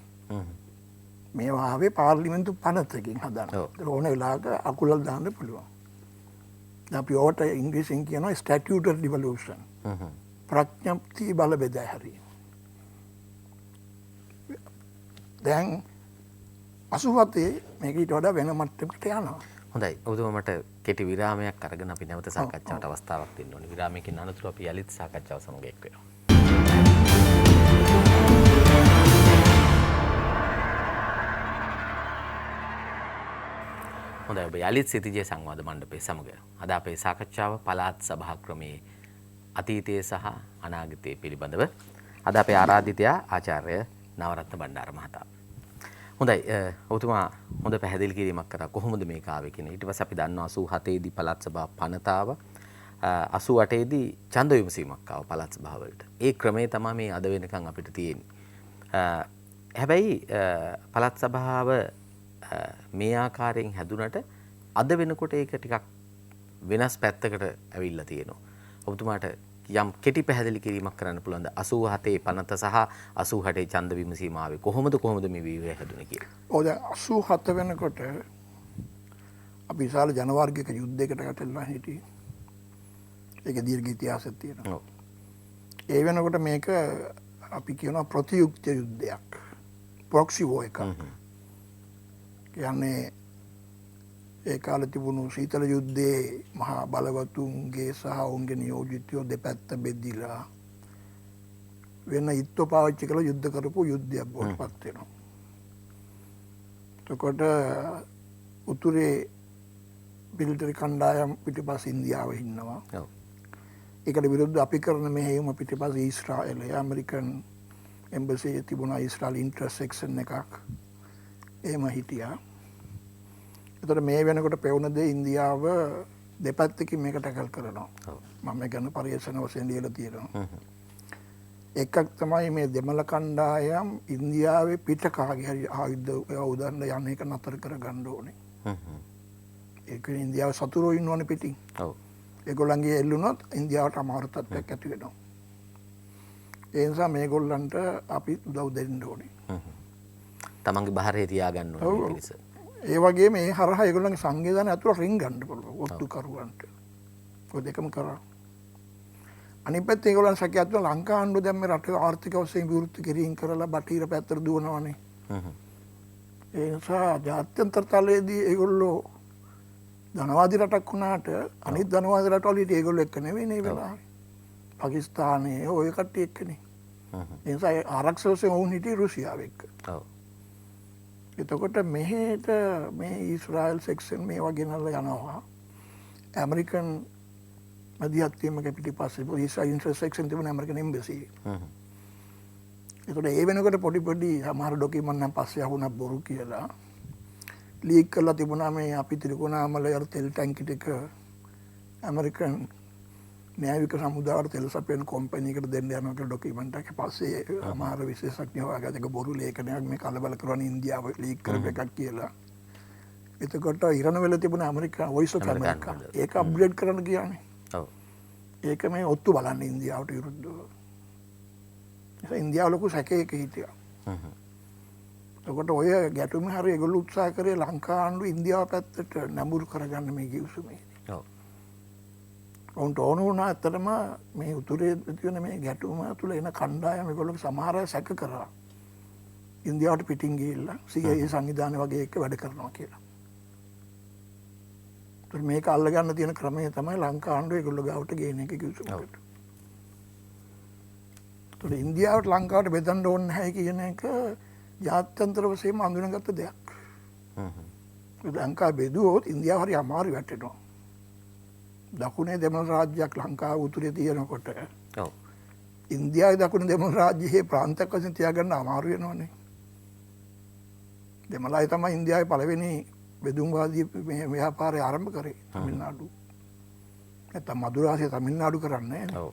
මේවා ආවේ පාර්ලිමේන්තු පනතකින් හදන්න. ඒක ඕන වෙලාවක අකුලල් දාන්න පුළුවන්. අපි ඕට ඉංග්‍රීසියෙන් කියනවා ස්ටැටියුටර් ඩිවලූෂන්. ප්‍රඥප්ති බල බෙදා හැරීම. දැන් 87 මේක ඊට වඩා වෙන මට්ටමකට යනවා. හොඳයි. ඔබතුමා මට කෙටි විරාමයක් අරගෙන අපි නැවත සාකච්ඡාවට අවස්ථාවක් දෙන්න ඕනේ. විරාමයකින් අනතුරු අපි යලිත් සාකච්ඡාව සමග එක් වෙනවා. හොඳයි. ඔබ යලිත් සිටිජේ සංවාද මණ්ඩපයේ සමග අද අපේ සාකච්ඡාව පළාත් සභා ක්‍රමයේ අතීතයේ සහ අනාගතයේ පිළිබඳව. අද අපේ ආරාධිතයා ආචාර්ය නවරත්න බණ්ඩාර මහතා. හොඳයි. ඔබතුමා හොඳ පැහැදිලි කිරීමක් කරා කොහොමද මේක ආවේ කියන. ඊට පස්සේ අපි දන්නවා 87 දී පළාත් සභා පනත ආවා. 88 දී ඡන්ද විමසීමක් ආවා පළාත් සභාව වලට. ඒ ක්‍රමය තමයි මේ අද වෙනකන් අපිට තියෙන්නේ. හැබැයි පළාත් සභාව මේ ආකාරයෙන් හැදුනට අද වෙනකොට ඒක ටිකක් වෙනස් පැත්තකට ඇවිල්ලා තියෙනවා. ඔබතුමාට යම් කෙටි පැහැදිලි කිරීමක් කරන්න පුළුවන්ද 87 පනත සහ 88 ඡන්ද විමසීම ආවේ කොහොමද මේ වීර්යය හැදුනේ කියලා? ඔය දැන් 87 වෙනකොට අපි විශාල ජනවර්ගයක යුද්ධයකට ගැටෙලා හිටියේ. ඒක දීර්ඝ ඉතිහාසයක් තියෙනවා. ඔව්. ඒ වෙනකොට මේක අපි කියනවා ප්‍රතියුක්ත යුද්ධයක්. ප්‍රොක්සි වෝ එකක්. කියන්නේ ඒ කාලේ තිබුණු සීතල යුද්ධයේ මහා බලවතුන්ගේ සහ ඔවුන්ගේ නියෝජිතයෝ දෙපැත්ත බෙදිලා වෙන ඉත්තු පාවිච්චි කරලා යුද්ධ කරපු යුද්ධයක් බවට පත් වෙනවා. එතකොට උතුරේ මිලිටරි කණ්ඩායම් පිටිපස්ස ඉන්දියාව ඉන්නවා. ඔව්. ඒකට විරුද්ධව අපි කරන මෙහෙයුම පිටිපස්ස ඊශ්‍රායලය ඇමරිකන් එම්බසි තිබුණා ඊශ්‍රායල් ඉන්ට්‍රස් සෙක්ෂන් එකක්. එහෙම හිටියා. එතකොට මේ වෙනකොට පෙවුන දේ ඉන්දියාව දෙපැත්තකින් මේක ටැකල් කරනවා. මම ගැන පරිශ්‍රණ වශයෙන් ලියලා තියෙනවා. එකක් තමයි මේ දෙමළ කණ්ඩායම් ඉන්දියාවේ පිට කාගේ හරි ආයුධ උදන්න යන එක නතර කර ගන්න ඕනේ. ඒක ඉන්දියාවේ සතුරෝ ඉන්නවනේ පිටින්. ඔව්. ඒගොල්ලන්ගේ එල්ලුනොත් ඉන්දියාවට අමාරු තත්ත්වයක් ඇති වෙනවා. ඒ නිසා මේගොල්ලන්ට අපි උදව් දෙන්න ඕනේ. තමන්ගේ බහරේ තියාගන්න ඕනේ පිරිස. ඒ වගේ මේ හරහා ඒගොල්ලන්ගේ සංවිධානය ඇතුළට රින් ගන්න පුළුවන් ඔත්තුකරුවන්ට. ඔය දෙකම කරා. අනිත් පැත්තේ ඒගොල්ලන් සැකයක් තියෙනවා ලංකා ආණ්ඩුව දැන් මේ රටේ ආර්ථික වශයෙන් විවෘත කිරීම කරලා බටහිර පැත්තට දුවනවානේ. ඒ නිසා ජාත්‍යන්තර තලයේදී ඒගොල්ලෝ ධනවාදී රටක් වුණාට අනිත් ධනවාදී රටවල හිටිය ඒගොල්ලෝ එක්ක නෙවෙයි මේ වෙලාවේ. පාකිස්තානයේ ඔය කට්ටිය එක්කනේ. ඒ නිසා ආරක්ෂක වශයෙන් වුන් හිටියේ රුසියාව එක්ක. ඔව්. එතකොට මෙහෙට මේ ඊශ්‍රායල් සෙක්ෂන් මේවා ගෙනල්ලා යනවා. ඇමරිකන් මධ්‍යස්ථියමක පිටිපස්සේ ඊශ්‍රායල් ඉන්ට්‍රස් සෙක්ෂන් තිබුණ ඇමරිකන් එම්බසි. එතකොට ඒ වෙනකොට පොඩි සමහර ඩොකියුමන්ට් නම් පස්සේ අහුණා බොරු කියලා. ලීක් කරලා තිබුණා මේ අපි ත්‍රිකෝණාමලයේ තෙල් ටැංකි ටික ඇමරිකන් න්‍යායික සමුදායට තෙල් සපයන කම්පැනි එකට දෙන්න යනවා කියලා ඩොකියුමන්ට් එකක් පස්සේ අමාර විශේෂඥයෝ ආගතක බොරු ලේඛනයක් මේ කලබල කරන ඉන්දියාව ලීක් කරපු එකක් කියලා. එතකොට ඉරණ වෙල තිබුණ ඇමරිකා වොයිස් ඔෆ් ඇමරිකා ඒක අප්ග්‍රේඩ් කරන්න කියන්නේ. ඔව්. ඒක මේ ඔත්තු බලන්න ඉන්දියාවට විරුද්ධව. ඒක ඉන්දියාව ලොකු සැකයක හිටියා. එතකොට ඔය ගැටුම හරි ඒගොල්ලෝ උත්සාහ කරේ ලංකා ආණ්ඩුව ඉන්දියාව පැත්තට නැඹුරු කරගන්න මේ කිව්සුමේදී. ඔව්. ඔවුන්ට ඕන වුණා ඇත්තටම මේ උතුරේ තියෙන මේ ගැටුම තුළ එන කණ්ඩායම ඒගොල්ලෝ සමහර අය සැක කරා. ඉන්දියාවට පිටින් ගිහිල්ලා CIA සංවිධානය වගේ එක වැඩ කරනවා කියලා. ඒත් මේක අල්ලගන්න තියෙන ක්‍රමය තමයි ලංකා ආණ්ඩුව ඒගොල්ලෝ ගාවට ගේන එක කිව්සුමකට. ඒත් ඉන්දියාවට ලංකාවට බෙදන්න ඕනේ නැහැ කියන එක ජාත්‍යන්තර වශයෙන්ම අඳුනගත්ත දෙයක්. ලංකාව බෙදුවොත් ඉන්දියාව හරි අමාරු වැටෙනවා. දකුණේ දෙමළ රාජ්‍යයක් ලංකාව උතුරේ තියෙනකොට ඔව්. ඉන්දියාවේ දකුණේ දෙමළ රාජ්‍යයේ ප්‍රාන්තයක් වශයෙන් තියාගන්න අමාරු වෙනවනේ. දෙමළයි තමයි ඉන්දියාවේ පළවෙනි බෙදුම්වාදී මේ ව්‍යාපාරය ආරම්භ කරේ තමිල්නාඩු. නැත්නම් මදුරාසිය තමිල්නාඩු කරන්නේ නේ. ඔව්.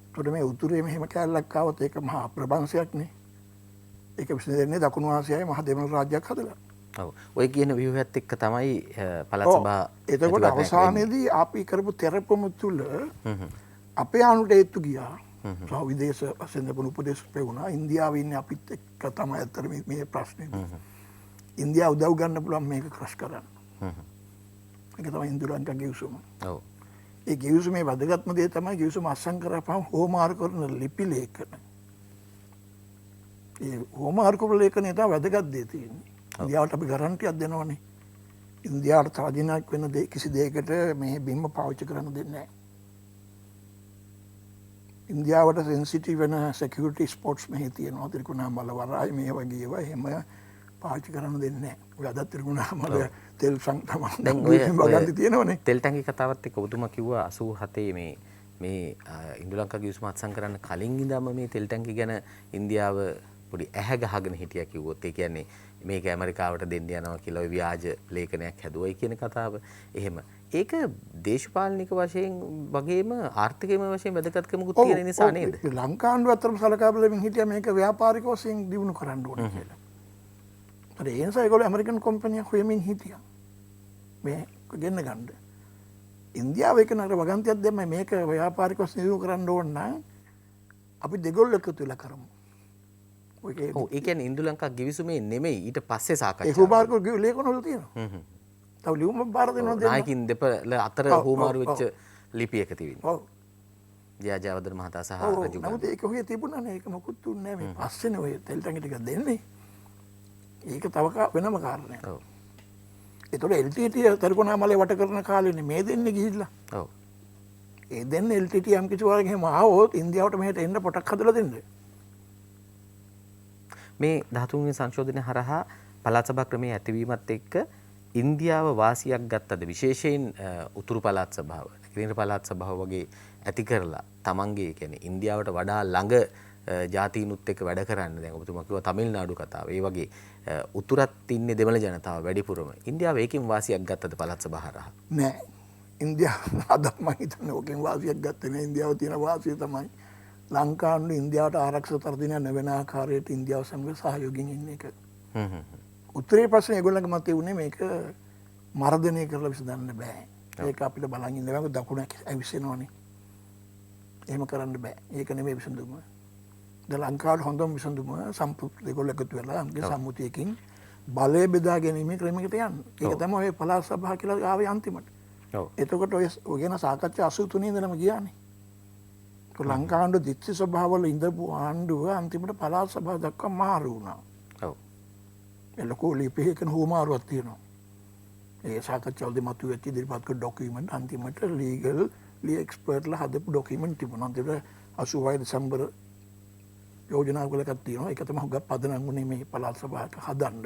ඒකට මේ උතුරේ මෙහෙම කැලලක් ආවොත් ඒක මහා ප්‍රබංශයක් නේ. ඒක විසඳෙන්නේ දකුණු ආසියාවේ මහ දෙමළ රාජ්‍යයක් හදලා. ඔව්. ඔය කියන ව්‍යුහයත් එක්ක තමයි පළාත් සභා එතකොට අවසානයේදී අපි කරපු තෙරපම තුල අපේ ආණ්ඩුවට ඒත්තු ගියා. සහ විදේශ වශයෙන් ලැබුණු උපදේශ ලැබුණා. ඉන්දියාවේ ඉන්නේ අපිත් එක්ක තමයි අතර මේ ප්‍රශ්නේ. ඉන්දියාව උදව් ගන්න පුළුවන් මේක ක්‍රෂ් කරන්න. ඒක තමයි ඉන්දු ලංකා ගිවිසුම. ඔව්. ඒ ගිවිසුමේ වැදගත්ම දේ තමයි ගිවිසුම අත්සන් කරපුවම හෝමාරු කරන ලිපි ලේඛන. ඒ හෝමාරු ලේඛනය තමයි වැදගත් දේ තියෙන්නේ. ඉන්දියාවට අපි ගරන්ටියක් දෙනවනේ. ඉන්දියාවට ස්වාධීනයක් වෙන කිසි දෙයකට මේ බිම්ම පාවිච්චි කරන්න දෙන්නේ නැහැ. ඉන්දියාවට සෙන්සිටිව් වෙන සිකියුරිටි ස්පොට්ස් මෙහි තියෙනවා. ත්‍රිකුණාමල වරායි මේ වගේ ඒවා එහෙම පාවිච්චි කරන්න දෙන්නේ නැහැ. ඔය අද ත්‍රිකුණාමල තෙල් සංගමන දැන් ඔය වගන්ති තියෙනවනේ. තෙල් ටැංකි කතාවත් එක්ක ඔබතුමා කිව්වා 87 මේ ඉන්දු ලංකා ගිවිසුම අත්සන් කරන්න කලින් ඉඳන්ම මේ තෙල් ටැංකි ගැන ඉන්දියාව පොඩි ඇහැ ගහගෙන හිටියා කිව්වොත් ඒ කියන්නේ මේක ඇමරිකාවට දෙන්න යනවා කියලා ඔය ව්‍යාජ ලේඛනයක් හැදුවයි කියන කතාව. එහෙම. ඒක දේශපාලනික වශයෙන් වගේම ආර්ථිකමය වශයෙන් වැදගත්කමකුත් තියෙන නිසා නේද? ලංකාව අතරම සලකා බලමින් හිටියා මේක ව්‍යාපාරික වශයෙන් දියුණු කරන්න ඕනේ කියලා. ඒ නිසා ඒගොල්ලෝ ඇමරිකන් කම්පැනියක් හොයමින් හිටියා. මේ ගෙන්න ගන්න. ඉන්දියාව එක නතර වගන්තියක් දැම්මයි මේක ව්‍යාපාරික වශයෙන් දියුණු කරන්න ඕන නම් අපි දෙගොල්ලෝ එකතු වෙලා කරමු. ඔව් ඒ කියන්නේ ඉන්දු ලංකා ගිවිසුමේ නෙමෙයි ඊට පස්සේ සාකච්ඡා. ඒ හුමාරු ලේඛන වල තියෙනවා. තව ලියුම බාර දෙනවා දෙන්න. නායකින් දෙපළ අතර හුමාරු වෙච්ච ලිපි එක තිබෙනවා. ඔව්. ජයජයවර්ධන මහතා සහ රජු. නමුත් ඒක ඔය තිබුණානේ ඒක මොකුත් තුන්නේ නැහැ මේ පස්සේනේ ඔය තෙල් ටැංකි ටික දෙන්නේ. ඒක තව වෙනම කාරණයක්. ඔව්. ඒතකොට LTT ත්‍රිකුණාමලේ වට කරන කාලේනේ මේ දෙන්නේ ගිහිල්ලා. ඔව්. ඒ දෙන්නේ LTT යම් කිසි වරක එහෙම ආවොත් ඉන්දියාවට මෙහෙට එන්න පොටක් හදලා දෙන්න. මේ 13 වෙනි සංශෝධනය හරහා පළාත් සභා ක්‍රමයේ ඇතිවීමත් එක්ක ඉන්දියාව වාසියක් ගත්තද විශේෂයෙන් උතුරු පළාත් සභාව, දකුණු පළාත් සභාව වගේ ඇති කරලා තමන්ගේ කියන්නේ ඉන්දියාවට වඩා ළඟ ජාතීනුත් එක්ක වැඩ කරන්න. දැන් ඔබතුමා කිව්වා තමිල්නාඩු කතාව. ඒ වගේ උතුරත් ඉන්නේ දෙමළ ජනතාව වැඩිපුරම. ඉන්දියාව ඒකෙන් වාසියක් ගත්තද පළාත් සභාව හරහා? නෑ. ඉන්දියාව අද මම හිතන්නේ ඕකෙන් වාසියක් ගත්තේ නෑ. ඉන්දියාව තියෙන වාසිය තමයි ලංකාවට ඉන්දියාවට ආරක්ෂක තර්ජනය නොවන ආකාරයට ඉන්දියාව සමග සහයෝගයෙන් ඉන්න එක. උත්තරේ ප්‍රශ්නේ ඒගොල්ලන්ගේ මතය උනේ මේක මර්ධනය කරලා විසඳන්න බෑ. ඒක අපිට බලන් ඉන්න බෑ. දකුණ ඇවිස්සෙනවනේ. එහෙම කරන්න බෑ. ඒක නෙමෙයි විසඳුම. දැන් ලංකාවට හොඳම විසඳුම සම්පූර්ණ ඒගොල්ලෝ එකතු වෙලා අම්ගේ සම්මුතියකින් බලය බෙදා ගැනීමේ ක්‍රමයකට යන්න. ඒක තමයි ඔය පළාත් සභාව කියලා ආවේ අන්තිමට. ඔව්. එතකොට ඔය ගැන සාකච්ඡා 83 ඉඳලම ගියානේ. ලංකාවට දිත්‍ය සභාවල ඉඳපු ආණ්ඩුව අන්තිමට පළාත් සභාව දක්වා මාරු වුණා. ඔව්. ඒ ලොකු ලිපියකින් හුවමාරුවක් තියෙනවා. ඒ සාකච්ඡාවලදී මතුවෙච්ච ඉදිරිපත් කළ ඩොකියුමන්ට් අන්තිමට ලීගල් එක්ස්පර්ට්ලා හදපු ඩොකියුමන්ට් තිබුණා. අන්තිමට 86 දෙසැම්බර් යෝජනාවක එකක් තියෙනවා. ඒක තමයි හුඟක් පදනම් වුණේ මේ පළාත් සභාවක හදන්න.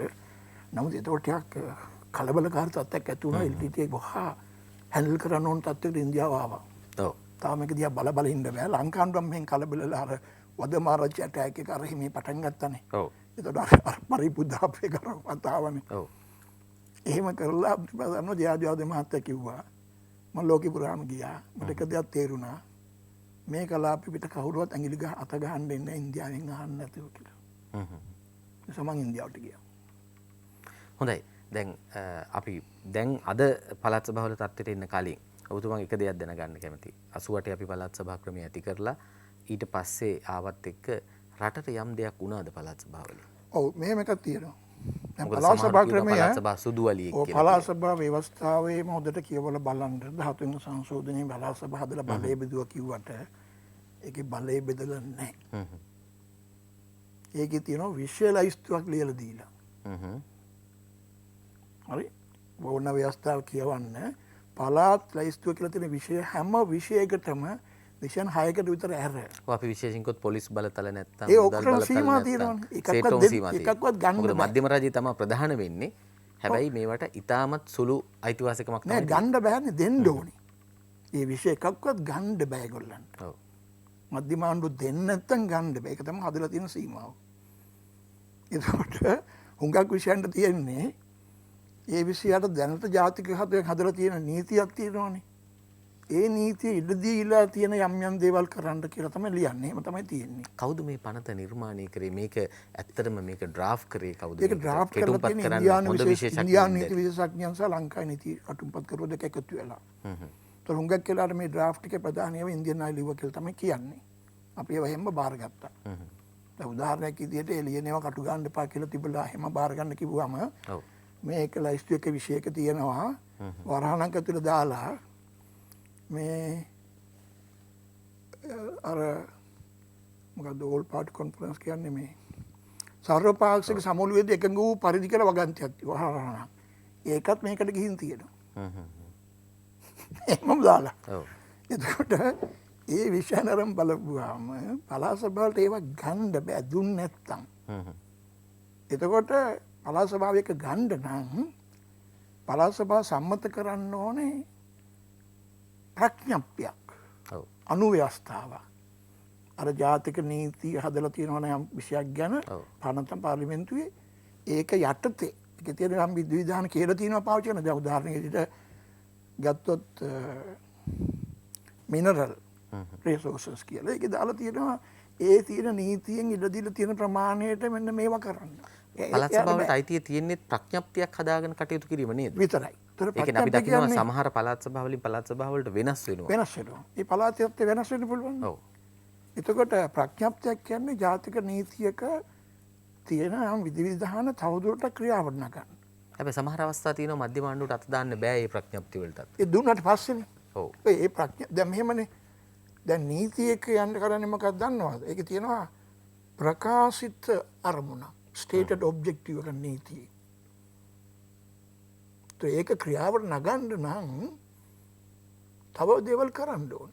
නමුත් ඒක ටිකක් කලබලකාරී තත්ත්වයක් ඇති වුණා. LTT එක වහා හැන්ඩල් කරන්න ඕන තත්ත්වයකට ඉන්දියාව ආවා. ඔව්. තාම මේක දිහා බල බල ඉන්න බෑ. ලංකාවට මෙහෙන් කලබලලා අර වදමාරච්චි ඇටැක් එක අර හිමේ පටන් ගත්තානේ. ඔව්. ඒතකොට අර පරිපුද්ධාපේ කරව මතාවනේ. ඔව්. එහෙම කරලා අපිට ජයජයවර්ධන මහත්තයා කිව්වා මම ලෝකෙ පුරාම ගියා. මට එක දෙයක් තේරුණා. මේ කලාපෙ පිට කවුරුවත් ඇඟිලි ගහ අත ගහන්න දෙන්නේ ඉන්දියාවෙන් අහන්න නැතුව කියලා. මම ඉන්දියාවට ගියා. හොඳයි. දැන් අපි දැන් අද පළාත් සභාවල තත්ත්වයට එන්න කලින් ඔබතුමාගේ එක දෙයක් දැනගන්න කැමතියි. 88 අපි පළාත් සභා ක්‍රමය ඇති කරලා ඊට පස්සේ ආවත් එක්ක රටට යම් දෙයක් වුණාද පළාත් සභාවලින්? ඔව් මෙහෙම එකක් තියෙනවා. දැන් පළාත් සභා ක්‍රමය පළාත් සභා සුදුවලියෙක් කියලා. පළාත් සභා ව්‍යවස්ථාවේම හොඳට කියවලා බලන්න 13 වෙනි සංශෝධනයේ පළාත් සභා හදලා බලය බෙදුවා කිව්වට ඒකේ බලය බෙදලා නැහැ. ඒකේ තියෙනවා විශේෂයිස්තුවක් ලියලා දීලා. හරි. ඕන ව්‍යවස්ථාව කියවන්න පළාත් ලයිස්තුව කියලා තියෙන විෂය හැම විෂයකටම විෂයන් 6කට විතර ඇර. ඔව් අපි විශේෂයෙන් කොත් පොලිස් බලතල නැත්තම් ඒ ඔක්කොම සීමා තියෙනවානේ. එකක්වත් ගන්න මොකද මධ්‍යම රාජ්‍යය තමයි ප්‍රධාන වෙන්නේ. හැබැයි මේවට ඉතාමත් සුළු අයිතිවාසිකමක් නෑ ගන්න බෑනේ දෙන්න ඕනේ. මේ විෂය එකක්වත් ගන්න බෑ ඒගොල්ලන්ට. ඔව්. මධ්‍යම ආණ්ඩුව දෙන්න නැත්තම් ගන්න බෑ. ඒක තමයි හදලා තියෙන සීමාව. ඒකට හුඟක් විෂයන්ට තියෙන්නේ ඒ විෂයට දැනට ජාතික හදලා තියෙන නීතියක් තියෙනවානේ. ඒ නීතිය ඉඩ දීලා තියෙන යම් යම් දේවල් කරන්න කියලා තමයි ලියන්නේ. එහෙම තමයි තියෙන්නේ. කවුද මේ පනත නිර්මාණය කරේ? මේක ඇත්තටම මේක ඩ්‍රාෆ්ට් කරේ කවුද? ඒක ඩ්‍රාෆ්ට් කරලා තියෙන ඉන්දියානු නීති විශේෂඥයන් සහ ලංකාවේ නීති කටුම්පත් කරුවෝ දෙක එකතු වෙලා. ඒතර හුඟක් වෙලාවට මේ ඩ්‍රාෆ්ට් එකේ ප්‍රධානියව ඉන්දියන් අය ලිව්වා කියලා තමයි කියන්නේ. අපි ඒව හැම බාරගත්තා. දැන් උදාහරණයක් විදිහට එළියනේව කටු ගන්න එපා කියලා තිබලා හැම බාර ගන්න කිව්වම මේක ලයිස්තු එක විෂයක තියෙනවා වරහණක් ඇතුළේ දාලා මේ අර මොකද ඕල් පාට් කොන්ෆරන්ස් කියන්නේ මේ සර්වපාක්ෂික සමුළුවේදී එකඟ වූ පරිදි කියලා වගන්තියක් තියෙනවා. ඒකත් මේකට ගිහින් තියෙනවා. එහෙමම දාලා. එතකොට ඒ විෂයනරම් බලපුවාම පළාත් සභාවට ඒවා ගන්න බෑ දුන්නේ නැත්තම්. එතකොට පළාත් සභාව එක ගන්න නම් පළාත් සභාව සම්මත කරන්න ඕනේ ප්‍රඥප්තියක්. අනුව්‍යවස්ථාවක්. අර ජාතික නීතිය හදලා තියෙනවා නම් විෂයක් ගැන පනත පාර්ලිමේන්තුවේ ඒක යටතේ ඒක තියෙන නම් විධාන කියලා තියෙනවා පාවිච්චි කරන. දැන් උදාහරණයක් විදිහට ගත්තොත් මිනරල් රිසෝසස් කියලා. ඒක දාලා තියෙනවා ඒ තියෙන නීතියෙන් ඉඩ දීලා තියෙන ප්‍රමාණයට මෙන්න මේවා කරන්න. පළාත් සභාවට අයිතිය තියෙන්නේ ප්‍රඥප්තියක් හදාගෙන කටයුතු කිරීම නේද? විතරයි. ඒ කියන්නේ අපි දකිනවා සමහර පළාත් සභා වලින් පළාත් සභා වලට වෙනස් වෙනවා. වෙනස් වෙනවා. මේ පළාතෙත් වෙනස් වෙන්න පුළුවන්. ඔව්. එතකොට ප්‍රඥප්තියක් කියන්නේ ජාතික නීතියක තියෙන යම් විධිවිධාන තවදුරටත් ක්‍රියාවට නගන්න. හැබැයි සමහර අවස්ථා තියෙනවා මධ්‍යම ආණ්ඩුවට අත දාන්න බෑ මේ ප්‍රඥප්ති වලටත්. ඒ දුන්නාට පස්සේනේ. ඔව්. ඒ දැන් මෙහෙමනේ. දැන් නීතියක යන්න කරන්නේ මොකක්ද දන්නවද? ඒක තියෙනවා ප්‍රකාශිත අරමුණ. stated objective එක නීතිය. ඒක ක්‍රියාවට නගන්න නම් තව දේවල් කරන්න ඕන.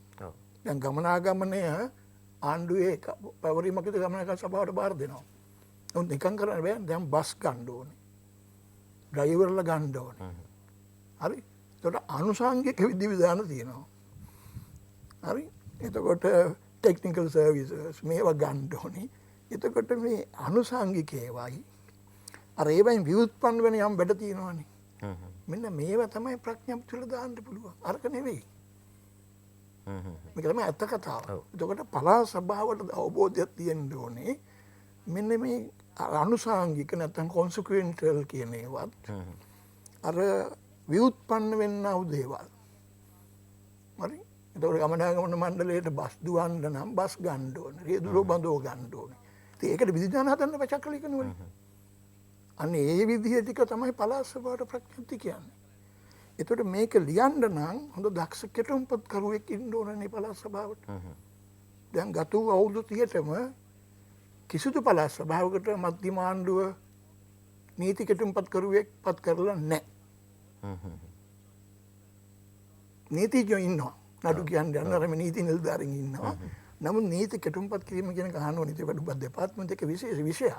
දැන් ගමනාගමනය ආණ්ඩුවේ පැවරීමකද ගමනාගමන සභාවට බාර දෙනවා. නමුත් නිකන් කරන්න බෑ. දැන් බස් ගන්න ඕනේ. ඩ්‍රයිවර්ලා ගන්න ඕනේ. හරි. ඒකට අනුසංගික විධිවිධාන තියෙනවා. හරි. එතකොට ටෙක්නිකල් සර්විසස් මේවා ගන්න ඕනේ. එතකොට මේ අනුසංගික ඒවායි අර ඒවෙන් ව්‍යුත්පන්න වෙන යම් වැඩ තියෙනවානේ. මෙන්න මේවා තමයි ප්‍රඥප්ති වල දාන්න පුළුවන්. අරක නෙවෙයි. මේක තමයි අත්ත කතාව. එතකොට පළාත් සභාවට අවබෝධයක් තියෙන්න ඕනේ. මෙන්න මේ අනුසංගික නැත්නම් කොන්සික්වෙන්ටල් කියන ඒවත් අර ව්‍යුත්පන්න වෙන්නා වූ දේවල්. හරි. එතකොට ගමනාගමන මණ්ඩලයට බස් දුවන්න නම් බස් ගන්න ඕනේ. රේදුරෝ බඳව ගන්න ඕනේ. ඉතින් ඒකට විධිඥාන හදන්න පචක්කල කරනවනේ. අන්න ඒ විදිහ ටික තමයි පළාත් සභාවට ප්‍රඥප්ති කියන්නේ. එතකොට මේක ලියන්න නම් හොඳ දක්ෂ කෙටුම්පත් කරුවෙක් ඉන්න ඕනනේ පළාත් සභාවට. දැන් ගත වූ අවුරුදු 30ටම කිසිදු පළාත් සභාවකට මධ්‍යම ආණ්ඩුව නීති කෙටුම්පත් කරුවෙක් පත් කරලා නැහැ. නීතිඥයෝ ඉන්නවා. නඩු කියන්නේ අර මේ නීති නිලධාරීන් ඉන්නවා. නමුත් නීති කෙටුම්පත් කිරීම කියන කහනුව නීති වැඩ දෙපාර්තමේන්තුවේ එක විශේෂ විෂයක්.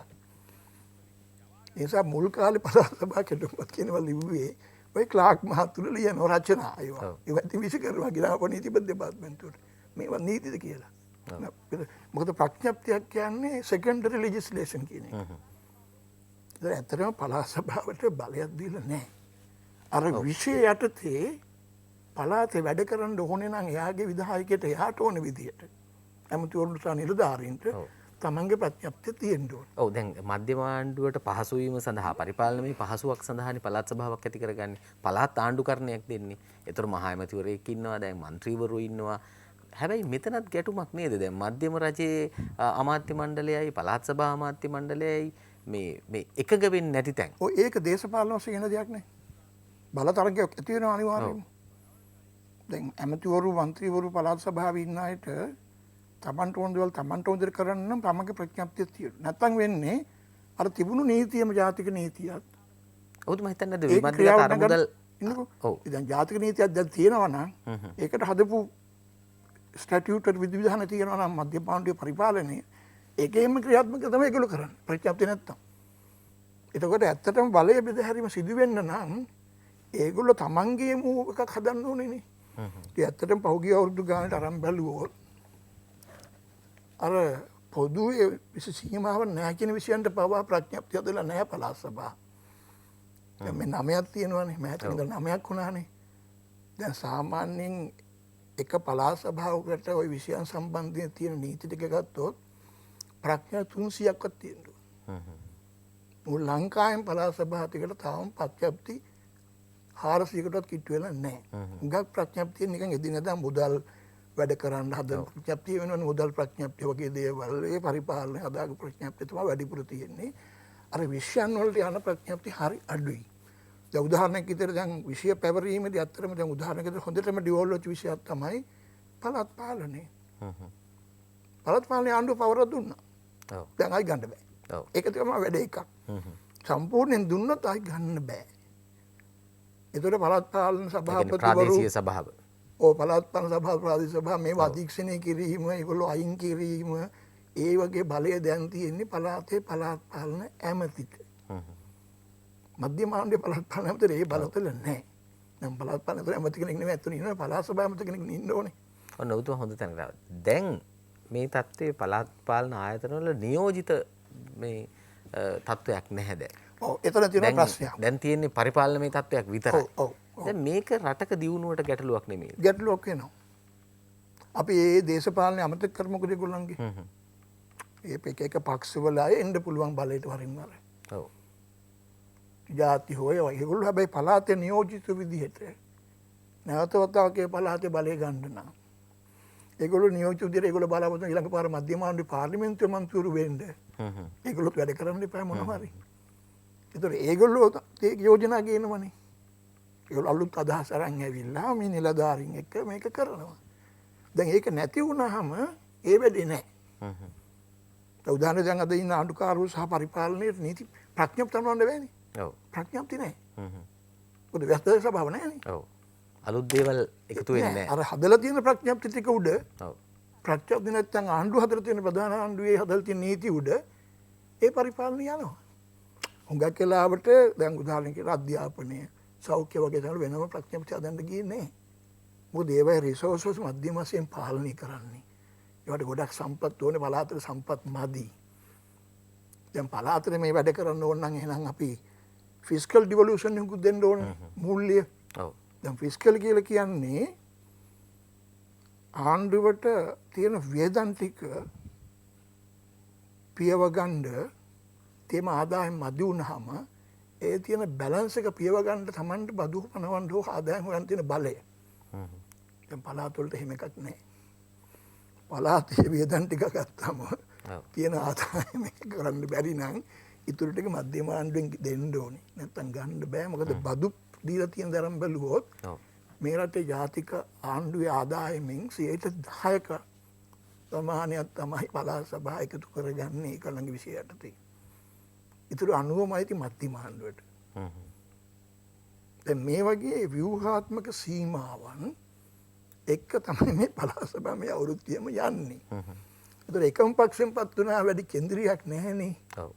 ඒ නිසා මුල් කාලේ පළාත් සභාව කෙටුම්පත් කියනවා ලිව්වේ ඔය ක්ලාක් මහතුරු ලියන රචනා ඒවා. ඒවා ඉතින් විශේෂ කරනවා ගිරාප නීති දෙපාර්තමේන්තුවට. මේවා නීතිද කියලා. මොකද ප්‍රඥප්තියක් කියන්නේ සෙකන්ඩරි ලෙජිස්ලේෂන් කියන එක. ඒක ඇත්තටම පළාත් සභාවට බලයක් දීලා නැහැ. අර විෂය යටතේ පළාතේ වැඩ කරන්න ඕනේ නම් එයාගේ විධායකයට එයාට ඕන විදියට ඇමතිවරුන්ට සහ නිලධාරීන්ට තමන්ගේ ප්‍රඥප්තිය තියෙන්න ඕන. ඔව් දැන් මධ්‍යම ආණ්ඩුවට පහසු වීම සඳහා පරිපාලනයේ පහසුවක් සඳහානේ පළාත් සභාවක් ඇති කරගන්නේ. පළාත් ආණ්ඩුකරණයක් දෙන්නේ. ඒතර මහා ඇමතිවරයෙක් ඉන්නවා, දැන් മന്ത്രിවරු ඉන්නවා. හැබැයි මෙතනත් ගැටුමක් නේද? දැන් මධ්‍යම රජයේ අමාත්‍ය මණ්ඩලයයි පළාත් සභා අමාත්‍ය මණ්ඩලයයි මේ එකග වෙන්නේ නැති තැන්. ඔය ඒක දේශපාලන වශයෙන් එන දෙයක් නේ. බලතරගයක් ඇති වෙනවා අනිවාර්යයෙන්ම. දැන් ඇමතිවරු മന്ത്രിවරු පළාත් සභාවේ ඉන්න අයට තමන්ට ඕන දේවල් තමන්ට ඕන දේ කරන්න නම් තමන්ගේ ප්‍රඥප්තිය තියෙනවා. නැත්තම් වෙන්නේ අර තිබුණු නීතියම ජාතික නීතියත්. ඔව් මම හිතන්නේ නේද විමර්ශන තරමුදල් ඔව්. දැන් ජාතික නීතියක් දැන් තියෙනවා නම් ඒකට හදපු ස්ටැටියුටර් විධිවිධාන තියෙනවා නම් මධ්‍යම ආණ්ඩුවේ පරිපාලනයේ ඒකෙම ක්‍රියාත්මක තමයි ඒගොල්ලෝ කරන්නේ. ප්‍රඥප්තිය නැත්තම්. එතකොට ඇත්තටම බලය බෙදහැරීම සිදු වෙන්න නම් ඒගොල්ලෝ තමන්ගේ මූ එකක් හදන්න ඕනේ නේ. ඒ ඇත්තටම පහුගිය අවුරුදු ගානට අරන් බැලුවොත් අර පොදුවේ සීමාවක් නැහැ කියන විෂයන්ට පවා ප්‍රඥප්තිය හදලා නැහැ පළාත් සභාව. දැන් මේ 9ක් තියෙනවානේ. මෑතක ඉඳලා 9ක් වුණානේ. දැන් සාමාන්‍යයෙන් එක පළාත් සභාවකට ওই විෂයන් සම්බන්ධයෙන් තියෙන නීති ටික ගත්තොත් ප්‍රඥා 300ක්වත් තියෙනවා. මුල් ලංකාවෙන් පළාත් සභා ටිකට තාම ප්‍රඥප්ති 400කටවත් කිට්ටු වෙලා නැහැ. හුඟක් ප්‍රඥප්තිය නිකන් එදිනෙදා මුදල් වැඩ කරන්න හදන ප්‍රඥප්තිය වෙනවනේ මුදල් ප්‍රඥප්තිය වගේ දේවල් ඒ පරිපාලනය හදාගන්න ප්‍රඥප්තිය තමයි වැඩිපුර තියෙන්නේ. අර විෂයන් වලට යන ප්‍රඥප්ති හරි අඩුයි. දැන් උදාහරණයක් විදිහට දැන් විෂය පැවරීමේදී අත්‍තරම දැන් උදාහරණයක් විදිහට හොඳටම ඩිවෝල්ව් වෙච්ච විෂයක් තමයි පළාත් පාලනය. පළාත් පාලනය ආණ්ඩුව පවර දුන්නා. ඔව්. දැන් ආයි ගන්න බෑ. ඔව්. ඒක තමයි වැඩ එකක්. සම්පූර්ණයෙන් දුන්නොත් ආයි ගන්න බෑ. ඒතකොට පළාත් පාලන සභාපතිවරු ප්‍රාදේශීය සභාව. ඔව් පළාත් පාලන සභාව ප්‍රාදේශීය සභාව මේවා අධීක්ෂණය කිරීම ඒගොල්ලෝ අයින් කිරීම ඒ වගේ බලය දැන් තියෙන්නේ පළාතේ පළාත් පාලන ඇමතිට. මධ්‍යම ආණ්ඩුවේ පළාත් පාලන ඇමතිට ඒ බලතල නැහැ. නම් පළාත් පාලන ඇමති කෙනෙක් නෙමෙයි අතුනේ ඉන්න පළාත් සභාව ඇමති කෙනෙක් ඉන්න ඕනේ. ඔන්න උතුම් හොඳ තැනකට ආවා. දැන් මේ තත්ත්වයේ පළාත් පාලන ආයතනවල නියෝජිත මේ තත්ත්වයක් නැහැ දැන්. ඔව් එතන තියෙන ප්‍රශ්නයක්. දැන් තියෙන්නේ පරිපාලනමය තත්ත්වයක් විතරයි. ඔව් ඔව්. දැන් මේක රටක දියුණුවට ගැටලුවක් නෙමෙයි. ගැටලුවක් වෙනවා. අපි මේ දේශපාලනය අමතක කරමුකද ඒගොල්ලන්ගේ? ඒ එක පක්ෂවල අය එන්න පුළුවන් බලයට වරින් වර. ඔව්. ජාති හොය ඒගොල්ලෝ හැබැයි පළාතේ නියෝජිත විදිහට නැවත වතාවකේ පළාතේ බලය ගන්න නම් ඒගොල්ලෝ නියෝජිත විදිහට ඒගොල්ලෝ බලාපොරොත්තු ඊළඟ පාර මධ්‍යම ආණ්ඩුවේ පාර්ලිමේන්තුවේ මන්ත්‍රීවරු වෙන්න. ඒගොල්ලොත් වැඩ කරන්න එපා මොනවා හරි. ඒතර ඒගොල්ලෝ ඒ යෝජනා ගේනවනේ. ඒගොල්ලෝ අලුත් අදහස් අරන් ඇවිල්ලා මේ නිලධාරීන් එක්ක මේක කරනවා. දැන් ඒක නැති වුණාම ඒ වෙන්නේ නැහැ. උදාහරණ දැන් අද ඉන්න ආණ්ඩුකාරවරු සහ පරිපාලනයේ නීති ප්‍රඥප්ති තනවන්න බෑනේ. ඔව්. ප්‍රඥප්ති නැහැ. මොකද වැස්ත සභාව නැහැනේ. ඔව්. අලුත් දේවල් එකතු වෙන්නේ නැහැ. අර හදලා තියෙන ප්‍රඥප්ති ටික උඩ ඔව්. ප්‍රඥප්ති නැත්නම් ආණ්ඩුව හදලා තියෙන ප්‍රධාන ආණ්ඩුවේ හදලා තියෙන නීති උඩ ඒ පරිපාලනය යනවා. හුඟක් වෙලාවට දැන් උදාහරණ කියලා අධ්‍යාපනය සෞඛ්‍ය වගේ දේවල් වෙනම ප්‍රඥප්ති හදන්න ගියේ නැහැ. මොකද ඒවයි රිසෝසස් මධ්‍යම වශයෙන් පාලනය කරන්නේ. ඒවට ගොඩක් සම්පත් ඕනේ පළාතට සම්පත් මදි. දැන් පළාතට මේ වැඩ කරන්න ඕන නම් එහෙනම් අපි ෆිස්කල් ඩිවොලූෂන් එකක් දෙන්න ඕනේ මූල්‍ය. ඔව්. දැන් ෆිස්කල් කියලා කියන්නේ ආණ්ඩුවට තියෙන වේදන් ටික පියව ගන්න තේම ආදායම් මදි වුණාම ඒ තියෙන බැලන්ස් එක පියව ගන්න Tamanට බදු පනවන්න ඕ ආදායම් හොයන් තියෙන බලය. දැන් පළාත් වලට එහෙම එකක් නැහැ. පළාතේ වේදන් ටික ගත්තාම තියෙන ආදායම කරන්න බැරි නම් ඉතුරු ටික මධ්‍යම ආණ්ඩුවෙන් දෙන්න ඕනේ. නැත්තම් ගන්න බෑ. මොකද බදු දීලා තියෙන දරම් බැලුවොත් මේ රටේ ජාතික ආණ්ඩුවේ ආදායමෙන් 10%ක ප්‍රමාණයක් තමයි පළාත් සභාව එකතු කරගන්නේ ඒකලඟ විෂයයටදී. ඉතුරු 90මයි ති මධ්‍යම ආණ්ඩුවට. දැන් මේ වගේ ව්‍යුහාත්මක සීමාවන් එක්ක තමයි මේ පළාත් සභාව මේ අවුරුද්දේම යන්නේ. ඒතර එකම පක්ෂෙන් පත් වුණා වැඩි කේන්ද්‍රයක් නැහැනේ. ඔව්.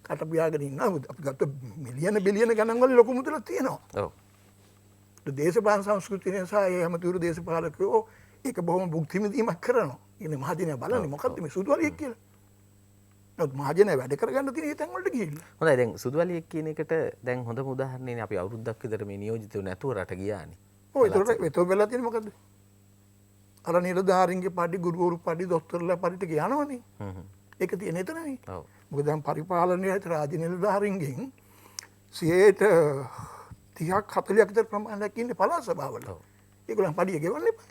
කට පියාගෙන ඉන්නවා. අපි ගත්ත මිලියන බිලියන ගණන් වල ලොකු මුදලක් තියෙනවා. ඔව්. දේශපාලන සංස්කෘතිය නිසා ඒ හැමතිවරු දේශපාලකයෝ ඒක බොහොම භුක්ති විඳීමක් කරනවා. ඉන්නේ මහජනය බලන්නේ මොකද්ද මේ සුදුවලියෙක් කියලා. නමුත් මහජනය වැඩ කරගන්න තියෙන ඒ තැන් වලට ගිහිල්ලා. හොඳයි දැන් සුදුවලියෙක් කියන එකට දැන් හොඳම උදාහරණයනේ අපි අවුරුද්දක් විතර මේ නියෝජිතව නැතුව රට ගියානේ. ඔව් ඒතකොට වෙලා තියෙන්නේ මොකද්ද? අර නිලධාරීන්ගේ පඩි ගුරුවරු පඩි දොස්තරලා පඩි ටික යනවනේ. ඒක තියෙන එතනනේ. ඔව්. මොකද දැන් පරිපාලනයේ රාජ්‍ය නිලධාරීන්ගෙන් 30ක් 40ක් විතර ප්‍රමාණයක් ඉන්නේ පළාත් සභාවල. ඒගොල්ලන් පඩිය ගෙවන්න එපා.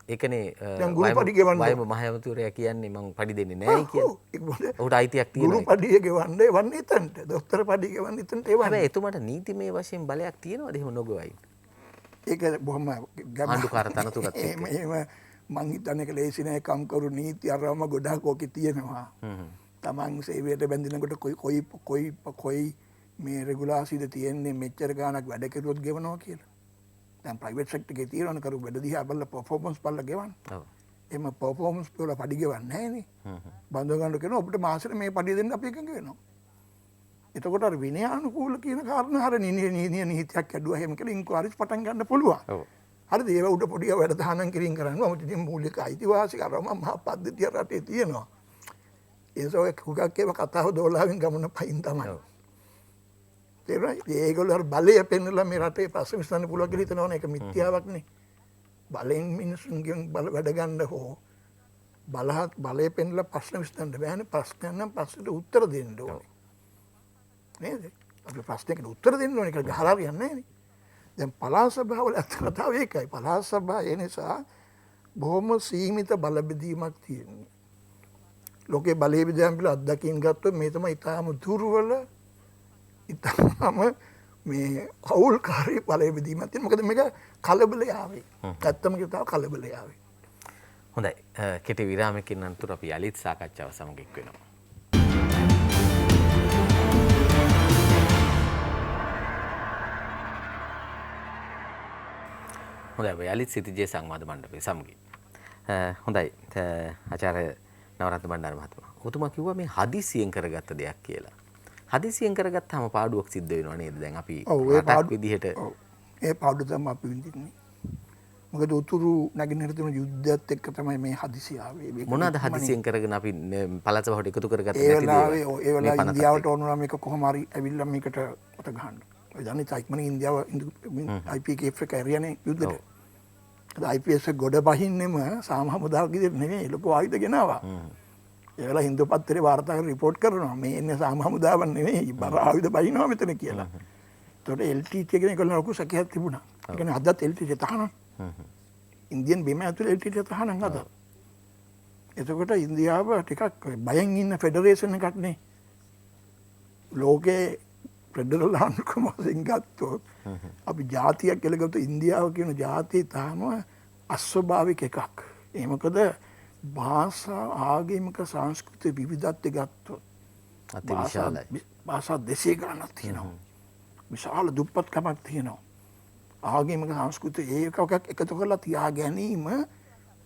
ඒකනේ දැන් ගුරු පඩි ගෙවන්න. වයම මහ ඇමතිවරයා කියන්නේ මං පඩි දෙන්නේ නැහැ කියලා. ඔහුට අයිතියක් තියෙනවා. ගුරු පඩිය ගෙවන්න එවන්නේ එතනට. දොස්තර පඩිය ගෙවන්න එතනට එවන්න. හැබැයි එතුමාට නීතිමය වශයෙන් බලයක් තියෙනවද එහෙම නොගවයි? ඒක බොහොම ආණ්ඩුකාර තනතුරත් එක්ක. එහෙම මං හිතන්නේ ඒක ලේසි නෑ කම්කරු නීති අරම ගොඩක් ඕකේ තියෙනවා. තමන් සේවයට බැඳිනකොට කොයි මේ රෙගුලාසිද තියෙන්නේ මෙච්චර ගාණක් වැඩ කෙරුවොත් ගෙවනවා කියලා. දැන් ප්‍රයිවට් සෙක්ටර් එකේ තියෙනවනේ කරු වැඩ දිහා බලලා පර්ෆෝමන්ස් බලලා ගෙවන්න. ඔව්. එහෙම පර්ෆෝමන්ස් වල පඩි ගෙවන්නේ නැහනේ. බඳව ගන්න කෙනා අපිට මාසෙට මේ පඩිය දෙන්න අපි එකඟ වෙනවා. එතකොට අර විනයානුකූල කියන කාරණා හර නීතියක් ඇදුවා එහෙම කියලා ඉන්ක්වයරිස් පටන් ගන්න පුළුවන්. ඔව්. හරිද? ඒව උඩ පොඩි වැඩ තහනම් කිරීම කරනවා. මොකද ඉතින් මූලික අයිතිවාසිකම් මහා පද්ධතිය රටේ තියෙනවා. ඒසෝ කුගක් ඒව කතාව දෝලාවෙන් ගමන පයින් තමයි. ඒගොල්ලෝ බලය පෙන්නලා මේ රටේ ප්‍රශ්න විසඳන්න පුළුවන් කියලා හිතනවනේ ඒක මිත්‍යාවක් නේ. බලෙන් මිනිසුන්ගෙන් වැඩ ගන්න හෝ බලය පෙන්ලා ප්‍රශ්න විසඳන්න බෑනේ. ප්‍රශ්න නම් ප්‍රශ්නට උත්තර දෙන්න ඕනේ. නේද? අපි ප්‍රශ්නයකට උත්තර දෙන්න ඕනේ කියලා ගහලා හරියන්නේ නැහැ නේ. දැන් පළාත් සභාවල ඇත්ත කතාව ඒකයි. පළාත් සභාව ඒ නිසා බොහොම සීමිත බල බෙදීමක් තියෙනවා. ලෝකේ බලය බෙදීම පිළ අත්දැකීම් ගත්තොත් මේ තමයි ඊටාම දුර්වල ඊටාම මේ අවුල්කාරී බලය බෙදීමක් තියෙනවා. මොකද මේක කලබලය ආවේ. ඇත්තම කියතාව කලබලය ආවේ. හොඳයි. කෙටි විරාමයකින් අනතුරු අපි යලිත් සාකච්ඡාව සමග එක් වෙනවා. හොඳයි. යලිත් සිටිජේ සංවාද මණ්ඩපයේ සමගින්. හොඳයි. ආචාර්ය නවරත්න බණ්ඩාර මහත්මයා. ඔතුමා කිව්වා මේ හදිසියෙන් කරගත්ත දෙයක් කියලා. හදිසියෙන් කරගත්තාම පාඩුවක් සිද්ධ වෙනවා නේද? දැන් අපි රටක් විදිහට ඒ පාඩුව තමයි අපි විඳින්නේ. මොකද උතුරු නැගෙනහිර තියෙන යුද්ධයත් එක්ක තමයි මේ හදිසිය ආවේ. මොනවාද හදිසියෙන් කරගෙන අපි පළාත් සභාවට එකතු කරගත්තේ නැති දේවල්? ඒ වෙලාවේ ඉන්දියාවට ඕන නම් මේක කොහොම හරි ඇවිල්ලා මේකට මත ගහන්න. ඔය දන්නේ ඉක්මනින් ඉන්දියාව IPKF එක ඇරියානේ යුද්ධෙට. IPS ගොඩ බහින්නෙම සාම හමුදාවක් විදිහට නෙමෙයි ලොකු ආයුධ ගෙනාවා. ඒ වෙලාව හින්දු පත්තරේ වාර්තාකර රිපෝට් කරනවා මේ එන්නේ සාම හමුදාවක් නෙමෙයි බර ආයුධ බහිනවා මෙතන කියලා. ඒතකොට LTT කියන එක ලොකු සැකයක් තිබුණා. ඒ කියන්නේ අදත් LTT තහනම්. ඉන්දියන් බිම ඇතුලේ LTT තහනම් අද. එතකොට ඉන්දියාව ටිකක් බයෙන් ඉන්න ෆෙඩරේෂන් එකක් නේ. ලෝකේ ෆෙඩරල් ආණ්ඩුක්‍රම වශයෙන් ගත්තොත් අපි ජාතියක් කියලා ගත්තොත් ඉන්දියාව කියන ජාතිය තාම අස්වභාවික එකක්. ඒ මොකද භාෂා ආගමික සංස්කෘතික විවිධත්වය ගත්තොත් අතිවිශාලයි. භාෂා 200 ගණනක් තියෙනවා. විශාල දුප්පත්කමක් තියෙනවා. ආගමික සංස්කෘතිය ඒකක් එකතු කරලා තියා ගැනීම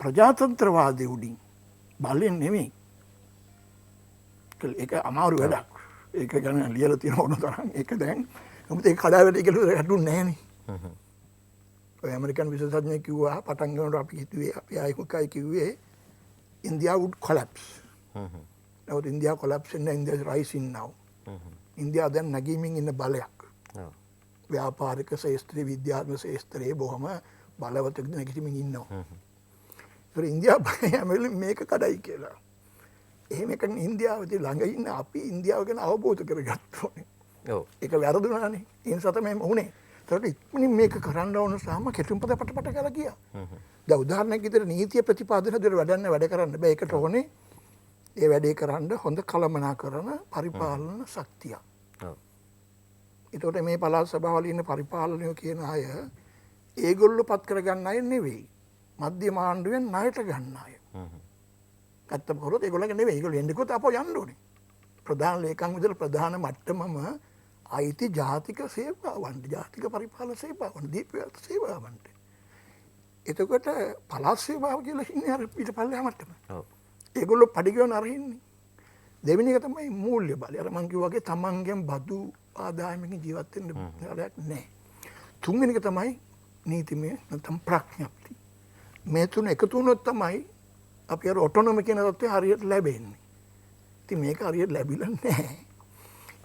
ප්‍රජාතන්ත්‍රවාදයේ උඩින් බලෙන් නෙමෙයි. ඒක අමාරු වැඩක්. ඒක ගැන ලියලා තියෙන ඕන තරම්. ඒක දැන් මොකද ඒක කඩාවැටේ කියලා හටුන්නේ නැහැ නේ. ඔය ඇමරිකන් විශේෂඥයෙක් කිව්වා පටන් ගන්නකොට අපි හිතුවේ අපි ආයිකයි කිව්වේ India would collapse. Now India collapse and India is rising now. India දැන් නැගීමින් ඉන්න බලයක්. ව්‍යාපාරික ශාස්ත්‍රීය විද්‍යාත්මක ශාස්ත්‍රයේ බොහොම බලවත් නැගිටිමින් ඉන්නවා. ඒතර ඉන්දියාව මේක කඩයි කියලා. එහෙම එකක් ඉන්දියාවේ ළඟ ඉන්න අපි ඉන්දියාව ගැන අවබෝධ කරගත්ත ඕනේ. ඔව්. ඒක වැරදුනානේ. ඒ නිසා තමයි වුනේ. ඒකට ඉක්මනින් මේක කරන්න ඕන සාම කෙටුම්පත පටපට කරලා ගියා. දැන් උදාහරණයක් විදිහට නීතිය ප්‍රතිපාදන දෙර වැඩ කරන්න බෑ. ඒකට ඕනේ ඒ වැඩේ කරන්න හොඳ කළමනාකරන පරිපාලන ශක්තිය. ඔව්. ඒතකොට මේ පළාත් සභාවල ඉන්න පරිපාලනයෝ කියන අය ඒගොල්ලෝ පත් කරගන්න අය නෙවෙයි. මධ්‍යම ආණ්ඩුවෙන් ණයට ගන්න අය. ඇත්තම කරොත් ඒගොල්ලන්ගේ නෙවෙයි. ඒගොල්ලෝ එන්නේ කොහොමද අපෝ යන්න ඕනේ. ප්‍රධාන ලේකම් විදිහට ප්‍රධාන මට්ටමම අයිති ජාතික සේවාවන්ට ජාතික පරිපාලන සේවාවන්ට දීප්තික සේවාවන්ට. එතකොට පළාත් සේවාව කියලා ඉන්නේ අර පිටපල්ලේ මට්ටම. ඔව්. ඒගොල්ලෝ පඩිගවන අරින්නේ. දෙවෙනි එක තමයි මූල්‍ය බලය. අර මං කිව්වා වගේ තමන්ගෙන් බදු ආදායමකින් ජීවත් වෙන්න බලයක් නැහැ. තුන්වෙනි එක තමයි නීතිමය නැත්නම් ප්‍රඥප්ති. මේ තුන එකතු වුණොත් තමයි අපි අර ඔටෝනොමි කියන තත්ත්වය හරියට ලැබෙන්නේ. ඉතින් මේක හරියට ලැබිලා නැහැ.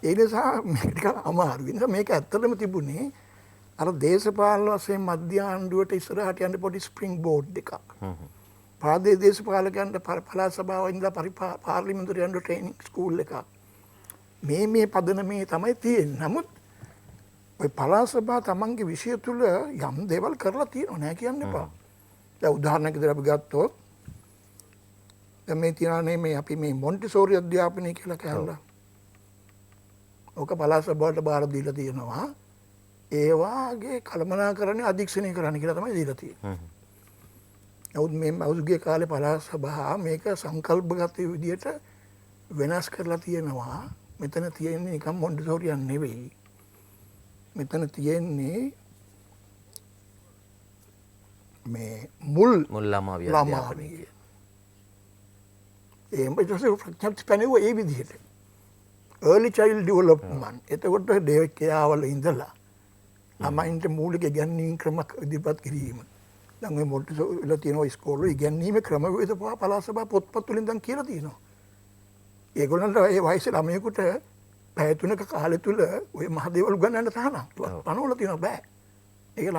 ඒ නිසා මේක ටිකක් අමාරු. ඒ නිසා මේක ඇත්තටම තිබුණේ අර දේශපාලන වශයෙන් මධ්‍ය ආණ්ඩුවට ඉස්සරහට යන්න පොඩි ස්ප්‍රින්ග් බෝඩ් එකක්. ප්‍රාදේශීය දේශපාලකයන්ට පළාත් සභාවේ ඉඳලා පාර්ලිමේන්තුවට යන්න ට්‍රේනින් ස්කූල් එකක්. මේ පදනමේ තමයි තියෙන්නේ. නමුත් ඔය පළාත් සභාව තමන්ගේ විෂය තුල යම් දේවල් කරලා තියෙනව නෑ කියන්න එපා. දැන් උදාහරණයක් විදිහට අපි ගත්තොත් දැන් මේ තියන්නේ මේ අපි මේ මොන්ටිසෝරි අධ්‍යාපනය කියලා කියනවා. ඕක පළාත් සභාවට බාර දීලා තියෙනවා. ඒ වාගේ කළමනාකරණය අධීක්ෂණය කරන්න කියලා තමයි දීලා තියෙන්නේ. නමුත් මේ අවුරුද්දේ කාලේ පළාත් සභාව මේක සංකල්පගත විදියට වෙනස් කරලා තියෙනවා. මෙතන තියෙන්නේ නිකම් මොන්ටිසෝරියක් නෙවෙයි. මෙතන තියෙන්නේ මේ මුල් ළමා විද්‍යාලය. එහෙම ඊට පස්සේ ප්‍රඥප්ති පැනෙවුවා ඒ විදිහට. early child development. එතකොට ඩේ කෙයාවල ඉඳලා ළමයින්ට මූලික ඉගැන්වීම් ක්‍රම ඉදිරිපත් කිරීම. දැන් මේ මොන්ටිසෝරිලා තියෙන ඉස්කෝල ඉගැන්වීමේ ක්‍රමවේද පළාත් සභාව පොත්පත් වලින් දැන් කියලා තියෙනවා. ඒගොල්ලන්ට ඒ වයසේ ළමයෙකුට පැය 3ක කාලය තුල ওই මහ දේවල් උගන්වන්න තහනම් පනවල තියෙනවා බෑ. ඒක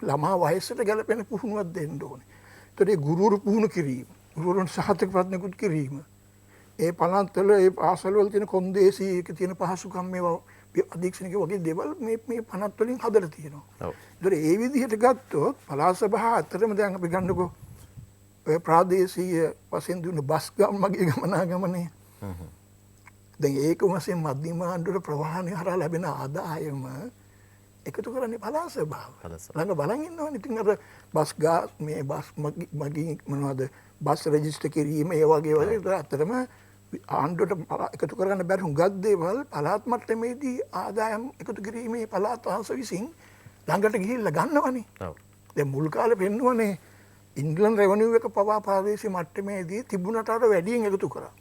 ළමා වයසට ගැලපෙන පුහුණුවක් දෙන්න ඕනේ. ඒතකොට ඒ ගුරුවරු පුහුණු කිරීම, ගුරුවරුන් සහතික ප්‍රඥකුත් කිරීම. ඒ පළාත්වල ඒ පාසල්වල තියෙන කොන්දේසි එක තියෙන පහසුකම් මේවා අධීක්ෂණික වගේ දේවල් මේ පනත් වලින් හදලා තියෙනවා. ඔව්. ඒතකොට ඒ විදිහට ගත්තොත් පළාත් සභාව අතරම දැන් අපි ගන්නකො ඔය ප්‍රාදේශීය වශයෙන් දුන්න බස් මගේ ගමනාගමනය. දැන් ඒක වශයෙන් මධ්‍යම ආණ්ඩුවට ප්‍රවාහනය හරහා ලැබෙන ආදායම එකතු කරන්නේ පළාත් සභාව. ළඟ බලන් ඉන්නවනේ. ඉතින් අර බස් මේ බස් මගින් මොනවද බස් රෙජිස්ටර් කිරීම ඒ වගේ වල අතරම ආණ්ඩුවට එකතු කරගන්න බැරි හුඟක් දේවල් පළාත් මට්ටමේදී ආදායම් එකතු කිරීමේ පළාත් අංශ විසින් ළඟට ගිහිල්ලා ගන්නවනේ. ඔව්. දැන් මුල් කාලේ පෙන්නුවනේ ඉන්ග්ලන්ඩ් රෙවෙනියු එක පවා ප්‍රාදේශීය මට්ටමේදී තිබුණට අර වැඩියෙන් එකතු කරා.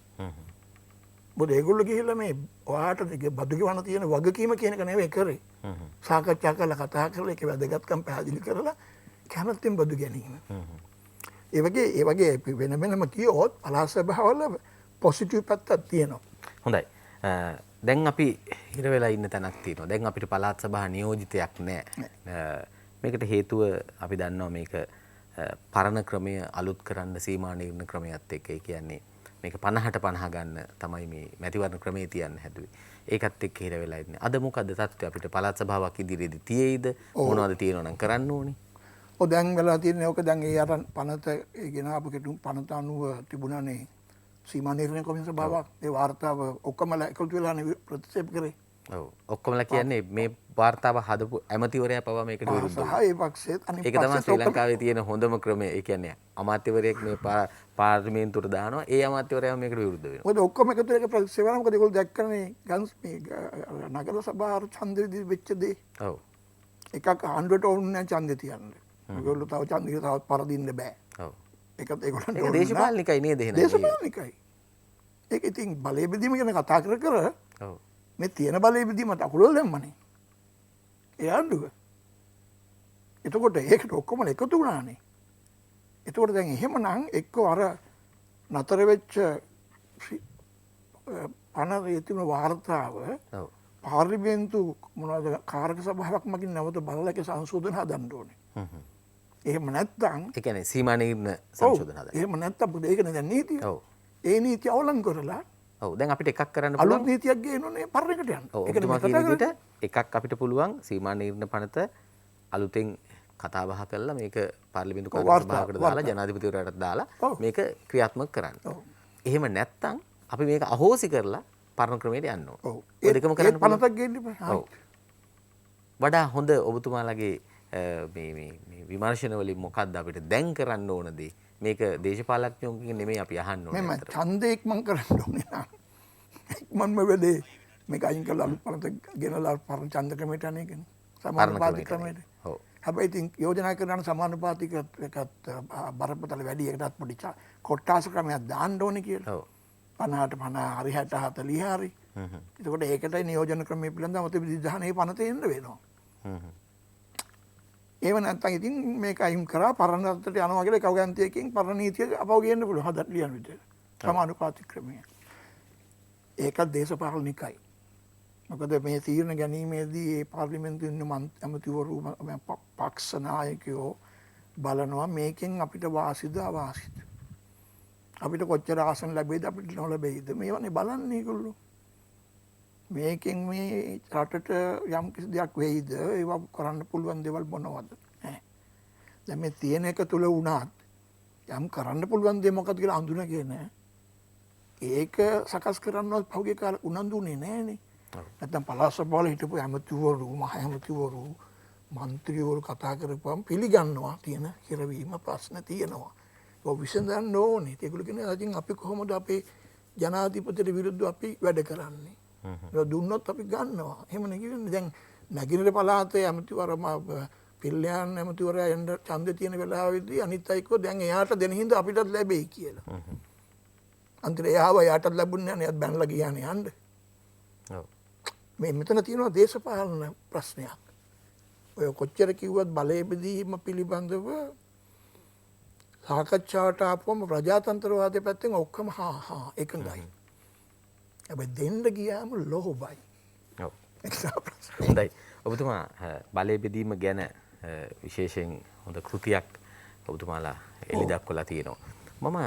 මොකද ඒගොල්ලෝ ගිහිල්ලා මේ ඔයාට බදු ගෙවන්න තියෙන වගකීම කියන එක නෙවෙයි කරේ. සාකච්ඡා කරලා කතා කරලා ඒක වැදගත්කම් පැහැදිලි කරලා කැමැත්තෙන් බදු ගැනීම. ඒ වගේ වෙන වෙනම කියොත් පළාත් සභාවල පොසිටිව් පැත්තක් තියෙනවා. හොඳයි. දැන් අපි හිර වෙලා ඉන්න තැනක් තියෙනවා. දැන් අපිට පළාත් සභා නියෝජිතයක් නැහැ. මේකට හේතුව අපි දන්නවා මේක පරණ ක්‍රමය අලුත් කරන්න සීමා නිර්ණය ක්‍රමයත් එක්ක. ඒ කියන්නේ මේක 50ට 50 ගන්න තමයි මේ මැතිවරණ ක්‍රමයේ තියන්න හැදුවේ. ඒකත් එක්ක හිර වෙලා ඉන්නේ. අද මොකද්ද තත්ත්වය? අපිට පළාත් සභාවක් ඉදිරියේදී තියෙයිද? මොනවද තියෙනවා නම් කරන්න ඕනේ? ඔය දැන් වෙලා තියෙන්නේ ඕක දැන් ඒ අර පනත ඒ ගෙන අපු කෙටු පනත අනුව තිබුණානේ සීමා නිර්ණය කොමිසම සභාවක්. ඒ වාර්තාව ඔක්කොමලා එකතු වෙලානේ ප්‍රතික්ෂේප කරේ. ඔව්. ඔක්කොමලා කියන්නේ මේ වාර්තාව හදපු ඇමතිවරයා පවා මේකට විරුද්ධව. සහ ඒ පක්ෂයේත් අනිත් ඒක තමයි ශ්‍රී ලංකාවේ තියෙන හොඳම ක්‍රමය. ඒ කියන්නේ අමාත්‍යවරයෙක් මේ පාර්ලිමේන්තුවට දානවා. ඒ අමාත්‍යවරයා මේකට විරුද්ධ වෙනවා. මොකද ඔක්කොම එකතු වෙලා ප්‍රතික්ෂේප කරනවා. මොකද ඒගොල්ලෝ දැක්කනේ ගන්ස් මේ නගර සභාව ඡන්දෙදි වෙච්ච දේ. ඔව්. එකක් ආණ්ඩුවට ඕනේ නැහැ ඡන්දෙ තියන්න. ඒගොල්ලෝ තව ඡන්දෙ තවත් පරදින්න බෑ. ඔව්. ඒකත් ඒගොල්ලන්ට ඒක දේශපාලනිකයි නේද එහෙනම්? දේශපාලනිකයි. ඒක ඉතින් බලය බෙදීම ගැන කතා කර ඔව්. මේ තියෙන බලය බෙදීමට අකුලල් දැම්මනේ. ඒ ආණ්ඩුව. එතකොට ඒකට ඔක්කොම එකතු වුණානේ. එතකොට දැන් එහෙමනම් එක්ක අර නතර වෙච්ච අනරේ තිබුණ වාර්තාව ඔව්. පාර්ලිමේන්තු මොනවද කාරක සභාවක් මගින් නැවත බලලා ඒක සංශෝධන හදන්න ඕනේ. එහෙම නැත්නම් ඒ කියන්නේ සීමා නිර්ණය සංශෝධන හදන්න. එහෙම නැත්නම් ඒකනේ දැන් නීතිය. ඔව්. ඒ නීතිය අවලං කරලා ඔව්. දැන් අපිට එකක් කරන්න අලුත් පුළුවන්. නීතියක් ගේනෝනේ පරණකට යන්න. ඔව්. ඔබතුමා කියන විදිහට එකක් අපිට පුළුවන් සීමා නිර්ණය පනත අලුතෙන් කතා බහ කරලා මේක පාර්ලිමේන්තු කාර්ය සභාවකට දාලා ජනාධිපතිවරයාට දාලා මේක ක්‍රියාත්මක කරන්න. එහෙම නැත්නම් අපි මේක අහෝසි කරලා පරණ ක්‍රමයට යන්න ඕන. ඔව්. ඔය දෙකම කරන්න පුළුවන්. පනතක් ගේන්න බෑ. ඔව්. වඩා හොඳ ඔබතුමාලගේ මේ විමර්ශන වලින් මොකක්ද අපිට දැන් කරන්න ඕන දේ? මේක දේශපාලඥයෝකින් නෙමෙයි අපි අහන්න ඕනේ. මම ඡන්දේ ඉක්මන් කරන්න ඕනේ නම් ඉක්මන්ම වෙලේ මේක අයින් කරලා අලුත් පනත ගෙනලා පරණ ඡන්ද ක්‍රමයට අනේ කියන්නේ. සමානුපාතික ක්‍රමයට. ඔව්. හැබැයි ඉතින් යෝජනා කරන සමානුපාතික එකත් බරපතල වැඩි එකටත් පොඩි කොට්ටාස ක්‍රමයක් දාන්න ඕනේ කියලා. ඔව්. 50ට 50 හරි 60 40 හරි. එතකොට ඒකටයි නියෝජන ක්‍රමයේ පිළිබඳව මත විධානයේ පනත එන්න වෙනවා. ඒව නැත්තම් ඉතින් මේක අයින් කරා පරණ අතට යනවා කියලා කවගන්තියකින් පරණ නීතිය අපව ගේන්න පුළුවන් හදන්න ලියන විදිහට. සමානුපාතික ක්‍රමය. ඒකත් දේශපාලනිකයි. මොකද මේ තීරණ ගැනීමේදී ඒ පාර්ලිමේන්තුවේ ඉන්න ඇමතිවරු පක්ෂ නායකයෝ බලනවා මේකෙන් අපිට වාසිද අවාසිද. අපිට කොච්චර ආසන ලැබෙයිද අපිට නොලැබෙයිද මේවනේ බලන්නේ ඒගොල්ලෝ. මේකෙන් මේ රටට යම් කිසි දෙයක් වෙයිද ඒවා කරන්න පුළුවන් දේවල් මොනවද? දැන් මේ තියෙන එක තුල වුණත් යම් කරන්න පුළුවන් දේ මොකක්ද කියලා අඳුනගෙන ඒක සකස් කරන්නවත් පහුගිය කාලේ උනන්දුනේ නෑනේ. නැත්නම් පළාත් සභාවල හිටපු ඇමතිවරු මහ ඇමතිවරු മന്ത്രിවරු කතා කරපුවම පිළිගන්නවා තියෙන හිරවීම ප්‍රශ්න තියෙනවා. ඒක විසඳන්න ඕනේ. ඒගොල්ලෝ කියන්නේ අදින් අපි කොහොමද අපේ ජනාධිපතිට විරුද්ධව අපි වැඩ කරන්නේ? ඒක දුන්නොත් අපි ගන්නවා. එහෙමනේ කියන්නේ. දැන් නැගිනර පළාතේ ඇමතිවරම පිල්ලයන් ඇමතිවරයා එන්න ඡන්දේ තියෙන වෙලාවෙදී අනිත් අය කිව්වා දැන් එයාට දෙන හින්දා අපිටත් ලැබෙයි කියලා. අන්තිමට එයාටත් ලැබුණේ නැහැ. එයාත් බැනලා ගියානේ යන්න. ඔව්. මේ මෙතන තියෙනවා දේශපාලන ප්‍රශ්නයක්. ඔය කොච්චර කිව්වත් බලය බෙදීම පිළිබඳව සාකච්ඡාවට ආපුවම ප්‍රජාතන්ත්‍රවාදයේ පැත්තෙන් ඔක්කොම එකඟයි. හැබැයි දෙන්න ගියාම ලෝභයි. ඔව්. හොඳයි. ඔබතුමා බලය බෙදීම ගැන විශේෂයෙන් හොඳ කෘතියක් ඔබතුමාලා එලි දක්වලා තියෙනවා. මම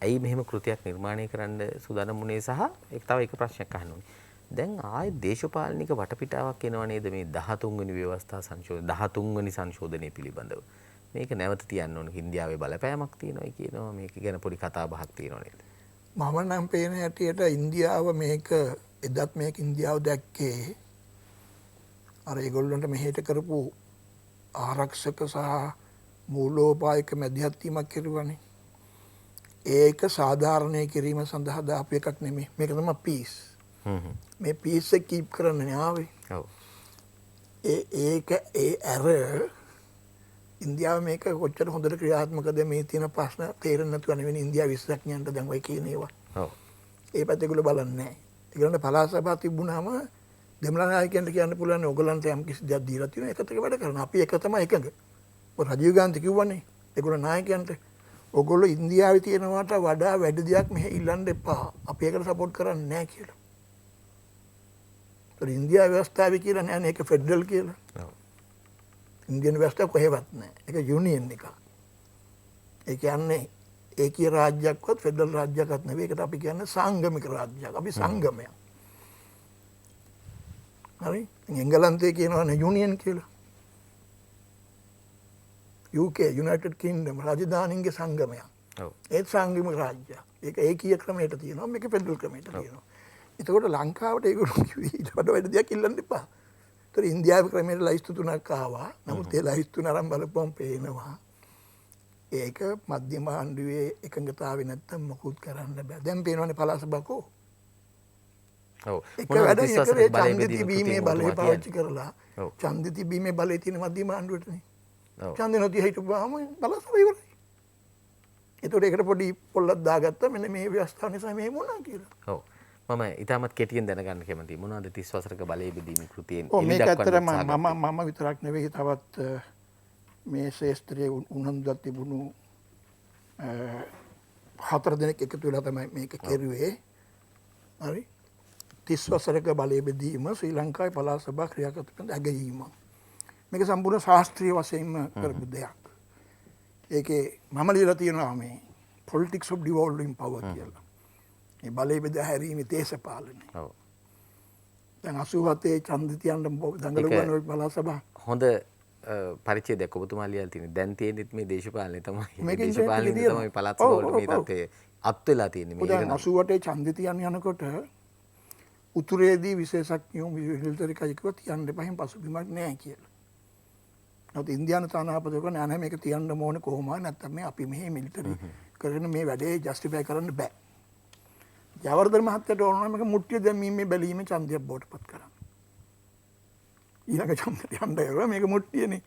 ඇයි මෙහෙම කෘතියක් නිර්මාණය කරන්න සූදානම් වුණේ සහ තව එක ප්‍රශ්නයක් අහන්න ඕනේ. දැන් ආයේ දේශපාලනික වටපිටාවක් එනවා නේද මේ 13 වෙනි ව්‍යවස්ථා සංශෝධන 13 වෙනි සංශෝධනය පිළිබඳව. මේක නැවත තියන්න ඕන. ඉන්දියාවේ බලපෑමක් තියෙනවා කියනවා. මේක ගැන පොඩි කතා බහක් තියෙනවා නේද? මම නම් පේන හැටියට ඉන්දියාව මේක එදත් මේක ඉන්දියාව දැක්කේ අර ඒගොල්ලන්ට මෙහෙට කරපු ආරක්ෂක සහ මූලෝපායක මැදිහත්වීමක් කෙරුවනේ. ඒක සාධාරණය කිරීම සඳහා දාපු එකක් නෙමෙයි. මේක තමයි පීස්. මේ පීස් එක කීප් කරන්න ආවේ. ඔව්. ඒක ඇර ඉන්දියාව මේක කොච්චර හොඳට ක්‍රියාත්මකද මේ තියෙන ප්‍රශ්න තේරෙන්නේ නැතුව නෙවෙයි ඉන්දියාව විශ්වඥයන්ට දැන් ඔය කියන ඒවා. ඔව්. ඒ පැත්තේ ඒගොල්ලෝ බලන්නේ නැහැ. ඒගොල්ලන්ට පළාත් සභාව තිබුණාම දෙමළ නායකයන්ට කියන්න පුළුවන් ඕගොල්ලන්ට යම් කිසි දෙයක් දීලා තියෙනවා ඒකත් එක වැඩ කරනවා. අපි එක තමයි එකඟ. ඔය රජීව් ගාන්ධි කිව්වනේ ඒගොල්ලෝ නායකයන්ට ඕගොල්ලෝ ඉන්දියාවේ තියෙනවට වඩා වැඩි දෙයක් මෙහෙ ඉල්ලන්න එපා. අපි ඒකට සපෝට් කරන්නේ නැහැ කියලා. ඒත් ඉන්දියාවේ ව්‍යවස්ථාවේ කියලා නෑනේ ඒක ෆෙඩරල් කියලා. ඔව්. ඉන්දියන් ව්‍යවස්ථාව කොහෙවත් නැහැ. ඒක යුනියන් එකක්. ඒ කියන්නේ ඒකීය රාජ්‍යයක්වත් ෆෙඩරල් රාජ්‍යයක්වත් නෙවෙයි. ඒකට අපි කියන්නේ සංගමික රාජ්‍යයක්. අපි සංගමයක්. හරි? එංගලන්තේ කියනවානේ යුනියන් කියලා. UK United Kingdom රාජධානීන්ගේ සංගමයක්. ඔව්. ඒත් සංගමික රාජ්‍යයක්. ඒක ඒකීය ක්‍රමයට තියෙනවා. මේක ෆෙඩරල් ක්‍රමයට තියෙනවා. එතකොට ලංකාවට ඒගොල්ලෝ කිව්වේ ඊට වඩා වැඩි දෙයක් ඉල්ලන්න එපා. ඒතර ඉන්දියාවේ ක්‍රමයට ලයිස්තු 3ක් ආවා. නමුත් ඒ ලයිස්තු 3 අරන් බලපුවම පේනවා. ඒක මධ්‍යම ආණ්ඩුවේ එකඟතාවය නැත්තම් මොකුත් කරන්න බෑ. දැන් පේනවනේ පළාත් සභාවකෝ. ඔව්. ඒක වැඩ ඉතරේ ඡන්දෙ තිබීමේ බලය පාවිච්චි කරලා ඡන්දෙ තිබීමේ බලය තියෙන මධ්‍යම ආණ්ඩුවටනේ. ඔව්. ඡන්දෙ නොතිය හිටපුවාම පළාත් සභාව ඉවරයි. ඒතකොට ඒකට පොඩි පොල්ලක් දාගත්තා මෙන්න මේ ව්‍යවස්ථාව නිසා මේ වුණා කියලා. ඔව්. මම ඊටමත් කෙටියෙන් දැනගන්න කැමතියි. මොනවද 30 වසරක බලය බෙදීමේ කෘතියෙන් මේක ඇත්තටම මම විතරක් නෙවෙයි තවත් මේ ශේෂ්ත්‍රයේ උනන්දුවක් තිබුණු 4 දෙනෙක් එකතු වෙලා තමයි මේක කෙරුවේ. හරි 30 වසරක බලය බෙදීම ශ්‍රී ලංකාවේ පළාත් සභා ක්‍රියාකරන ඇගයීම. මේක සම්පූර්ණ ශාස්ත්‍රීය වශයෙන්ම කරපු දෙයක්. ඒකේ මම ලියලා තියෙනවා මේ politics of devolving power කියලා. මේ බලය බෙදා හැරීමේ දේශපාලනය. ඔව්. දැන් 87 ඡන්ද තියන්න දඟලුවන් ඔය පළාත් සභාව. හොඳ පරිච්ඡේදයක් ඔබතුමා ලියලා තියෙන්නේ. දැන් තියෙන්නේ මේ දේශපාලනේ තමයි. මේකෙන් දේශපාලනේ තියෙනවා. තමයි පළාත් සභාවලට මේ තත්ත්වයේ අත් වෙලා තියෙන්නේ. මේක දැන් 88 ඡන්ද තියන්න යනකොට උතුරේදී විශේෂඥයෝ මිලිටරි කයිකව තියන්න එපා එහෙන් පසුබිමක් නැහැ කියලා. නමුත් ඉන්දියානු තානාපති කරන නෑ මේක තියන්න ඕනේ කොහොමද නැත්නම් මේ අපි මෙහි මිලිටරි කරගෙන මේ වැඩේ ජස්ටිෆයි කරන්න බෑ. ජයවර්ධන මහත්තයාට ඕන නම් මේක මුට්ටිය දැමීමේ බැලීමේ ඡන්දයක් බවට පත් කරන්න. ඊළඟ ඡන්දයට යන්න ඒවා මේක මුට්ටියනේ.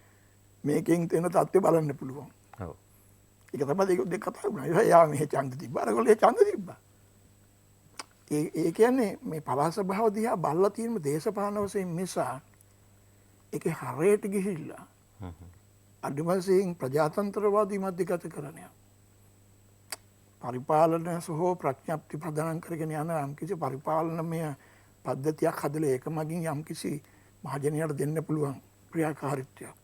මේකෙන් තියෙන තත්ත්වය බලන්න පුළුවන්. ඔව්. ඒක තමයි දෙක කතා වුණා. යා මේ ඡන්ද තිබ්බා. අරගොල්ලෝ ඡන්ද තිබ්බා. ඒ කියන්නේ මේ පළාත් සභාව දිහා බලලා තියෙන දේශපාලන වශයෙන් නිසා ඒකේ හරයට ගිහිල්ලා අඩුමසින් ප්‍රජාතන්ත්‍රවාදී මධ්‍යගත කරණය. පරිපාලන සහ ප්‍රඥප්ති ප්‍රදාන කරගෙන යන යම්කිසි පරිපාලනමය පද්ධතියක් හදලා ඒක මගින් යම්කිසි මහජනයාට දෙන්න පුළුවන් ක්‍රියාකාරීත්වයක්.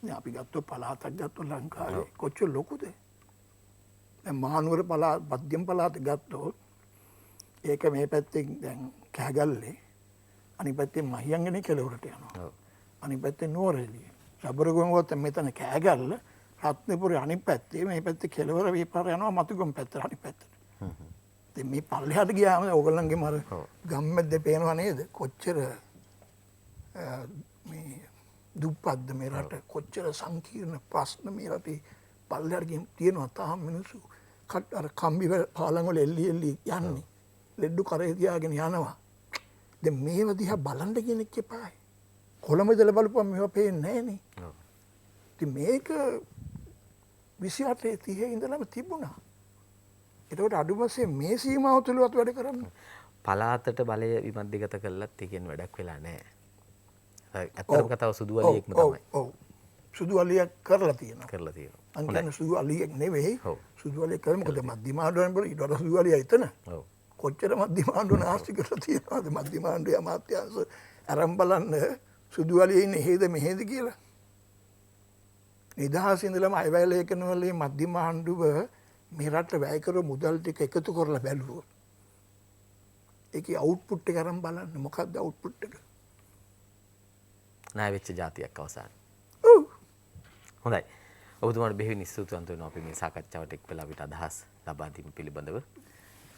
දැන් අපි ගත්තොත් පළාතක් ගත්තොත් ලංකාවේ කොච්චර ලොකුද? දැන් මහනුවර පළාත් මධ්‍යම පළාත ගත්තොත් ඒක මේ පැත්තෙන් දැන් කැගල්ලේ අනිත් පැත්තේ මහියංගනේ කෙළවරට යනවා. ඔව්. අනිත් පැත්තේ නුවරඑළිය. සබරගමුවත් මෙතන කැගල්ල රත්නපුරේ අනිත් පැත්තේ මේ පැත්තේ කෙළවර වීපාර යනවා මතුගම පැත්තට අනිත් පැත්තට. ඉතින් මේ පල්ලෙහාට ගියාම ඕගොල්ලන්ගේ මර ගම්මැද්දේ පේනවා නේද? කොච්චර මේ දුප්පත්ද මේ රට කොච්චර සංකීර්ණ ප්‍රශ්න මේ රටේ පල්ලෙහාට ගිහින් තියෙනවා තාම මිනිස්සු අර කම්බි පාලම් වල එල්ලි යන්නේ. ලෙඩ්ඩු කරේ තියාගෙන යනවා. දැන් මේව දිහා බලන්න කෙනෙක් එපායි. කොළඹ ඉඳලා බලපුවම මේවා පේන්නේ නැහනේ. ඔව්. ඉතින් මේක 28 30 ඉඳලම තිබුණා. ඒකට අඩු වශයෙන් මේ සීමාව තුලවත් වැඩ කරන්න. පළාතට බලය විමධ්‍යගත කළත් ඒකෙන් වැඩක් වෙලා නැහැ. ඇත්තටම කතාව සුදු අලියෙක්ම තමයි. ඔව්. සුදු අලියක් කරලා තියෙනවා. කරලා තියෙනවා. අන්තිම සුදු අලියෙක් නෙවෙයි. ඔව්. සුදු අලියෙක් කරේ මොකද මධ්‍යම ආණ්ඩුවෙන් බල ඊට වඩා සුදු අලියා එතන. ඔව්. කොච්චර මධ්‍යම ආණ්ඩුව නාස්ති කරලා තියෙනවද මධ්‍යම ආණ්ඩුවේ අමාත්‍යාංශ අරන් බලන්න සුදුවලේ ඉන්නේ හේද මෙහෙද කියලා. නිදහස ඉඳලම අයවැය ලේඛනවලේ මධ්‍යම ආණ්ඩුව මේ රට වැය කර මුදල් ටික එකතු කරලා බැලුවොත් ඒකේ අවුට්පුට් එක අරන් බලන්න මොකක්ද අවුට්පුට් එක? ණය වෙච්ච જાතියක් අවසාන. ඔව්. හොඳයි. ඔබතුමාට බෙහෙවින් ස්තුතිවන්ත වෙනවා අපි මේ සාකච්ඡාවට එක් වෙලා අපිට අදහස් ලබා දීම පිළිබඳව.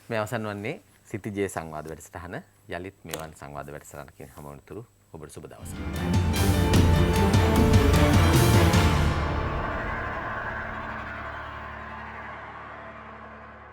මේ අවසන් වන්නේ සිටිජේ සංවාද වැඩසටහන. යලිත් මෙවන් සංවාද වැඩසටහනකින් හමු වනතුරු ඔබට සුබ දවසක්.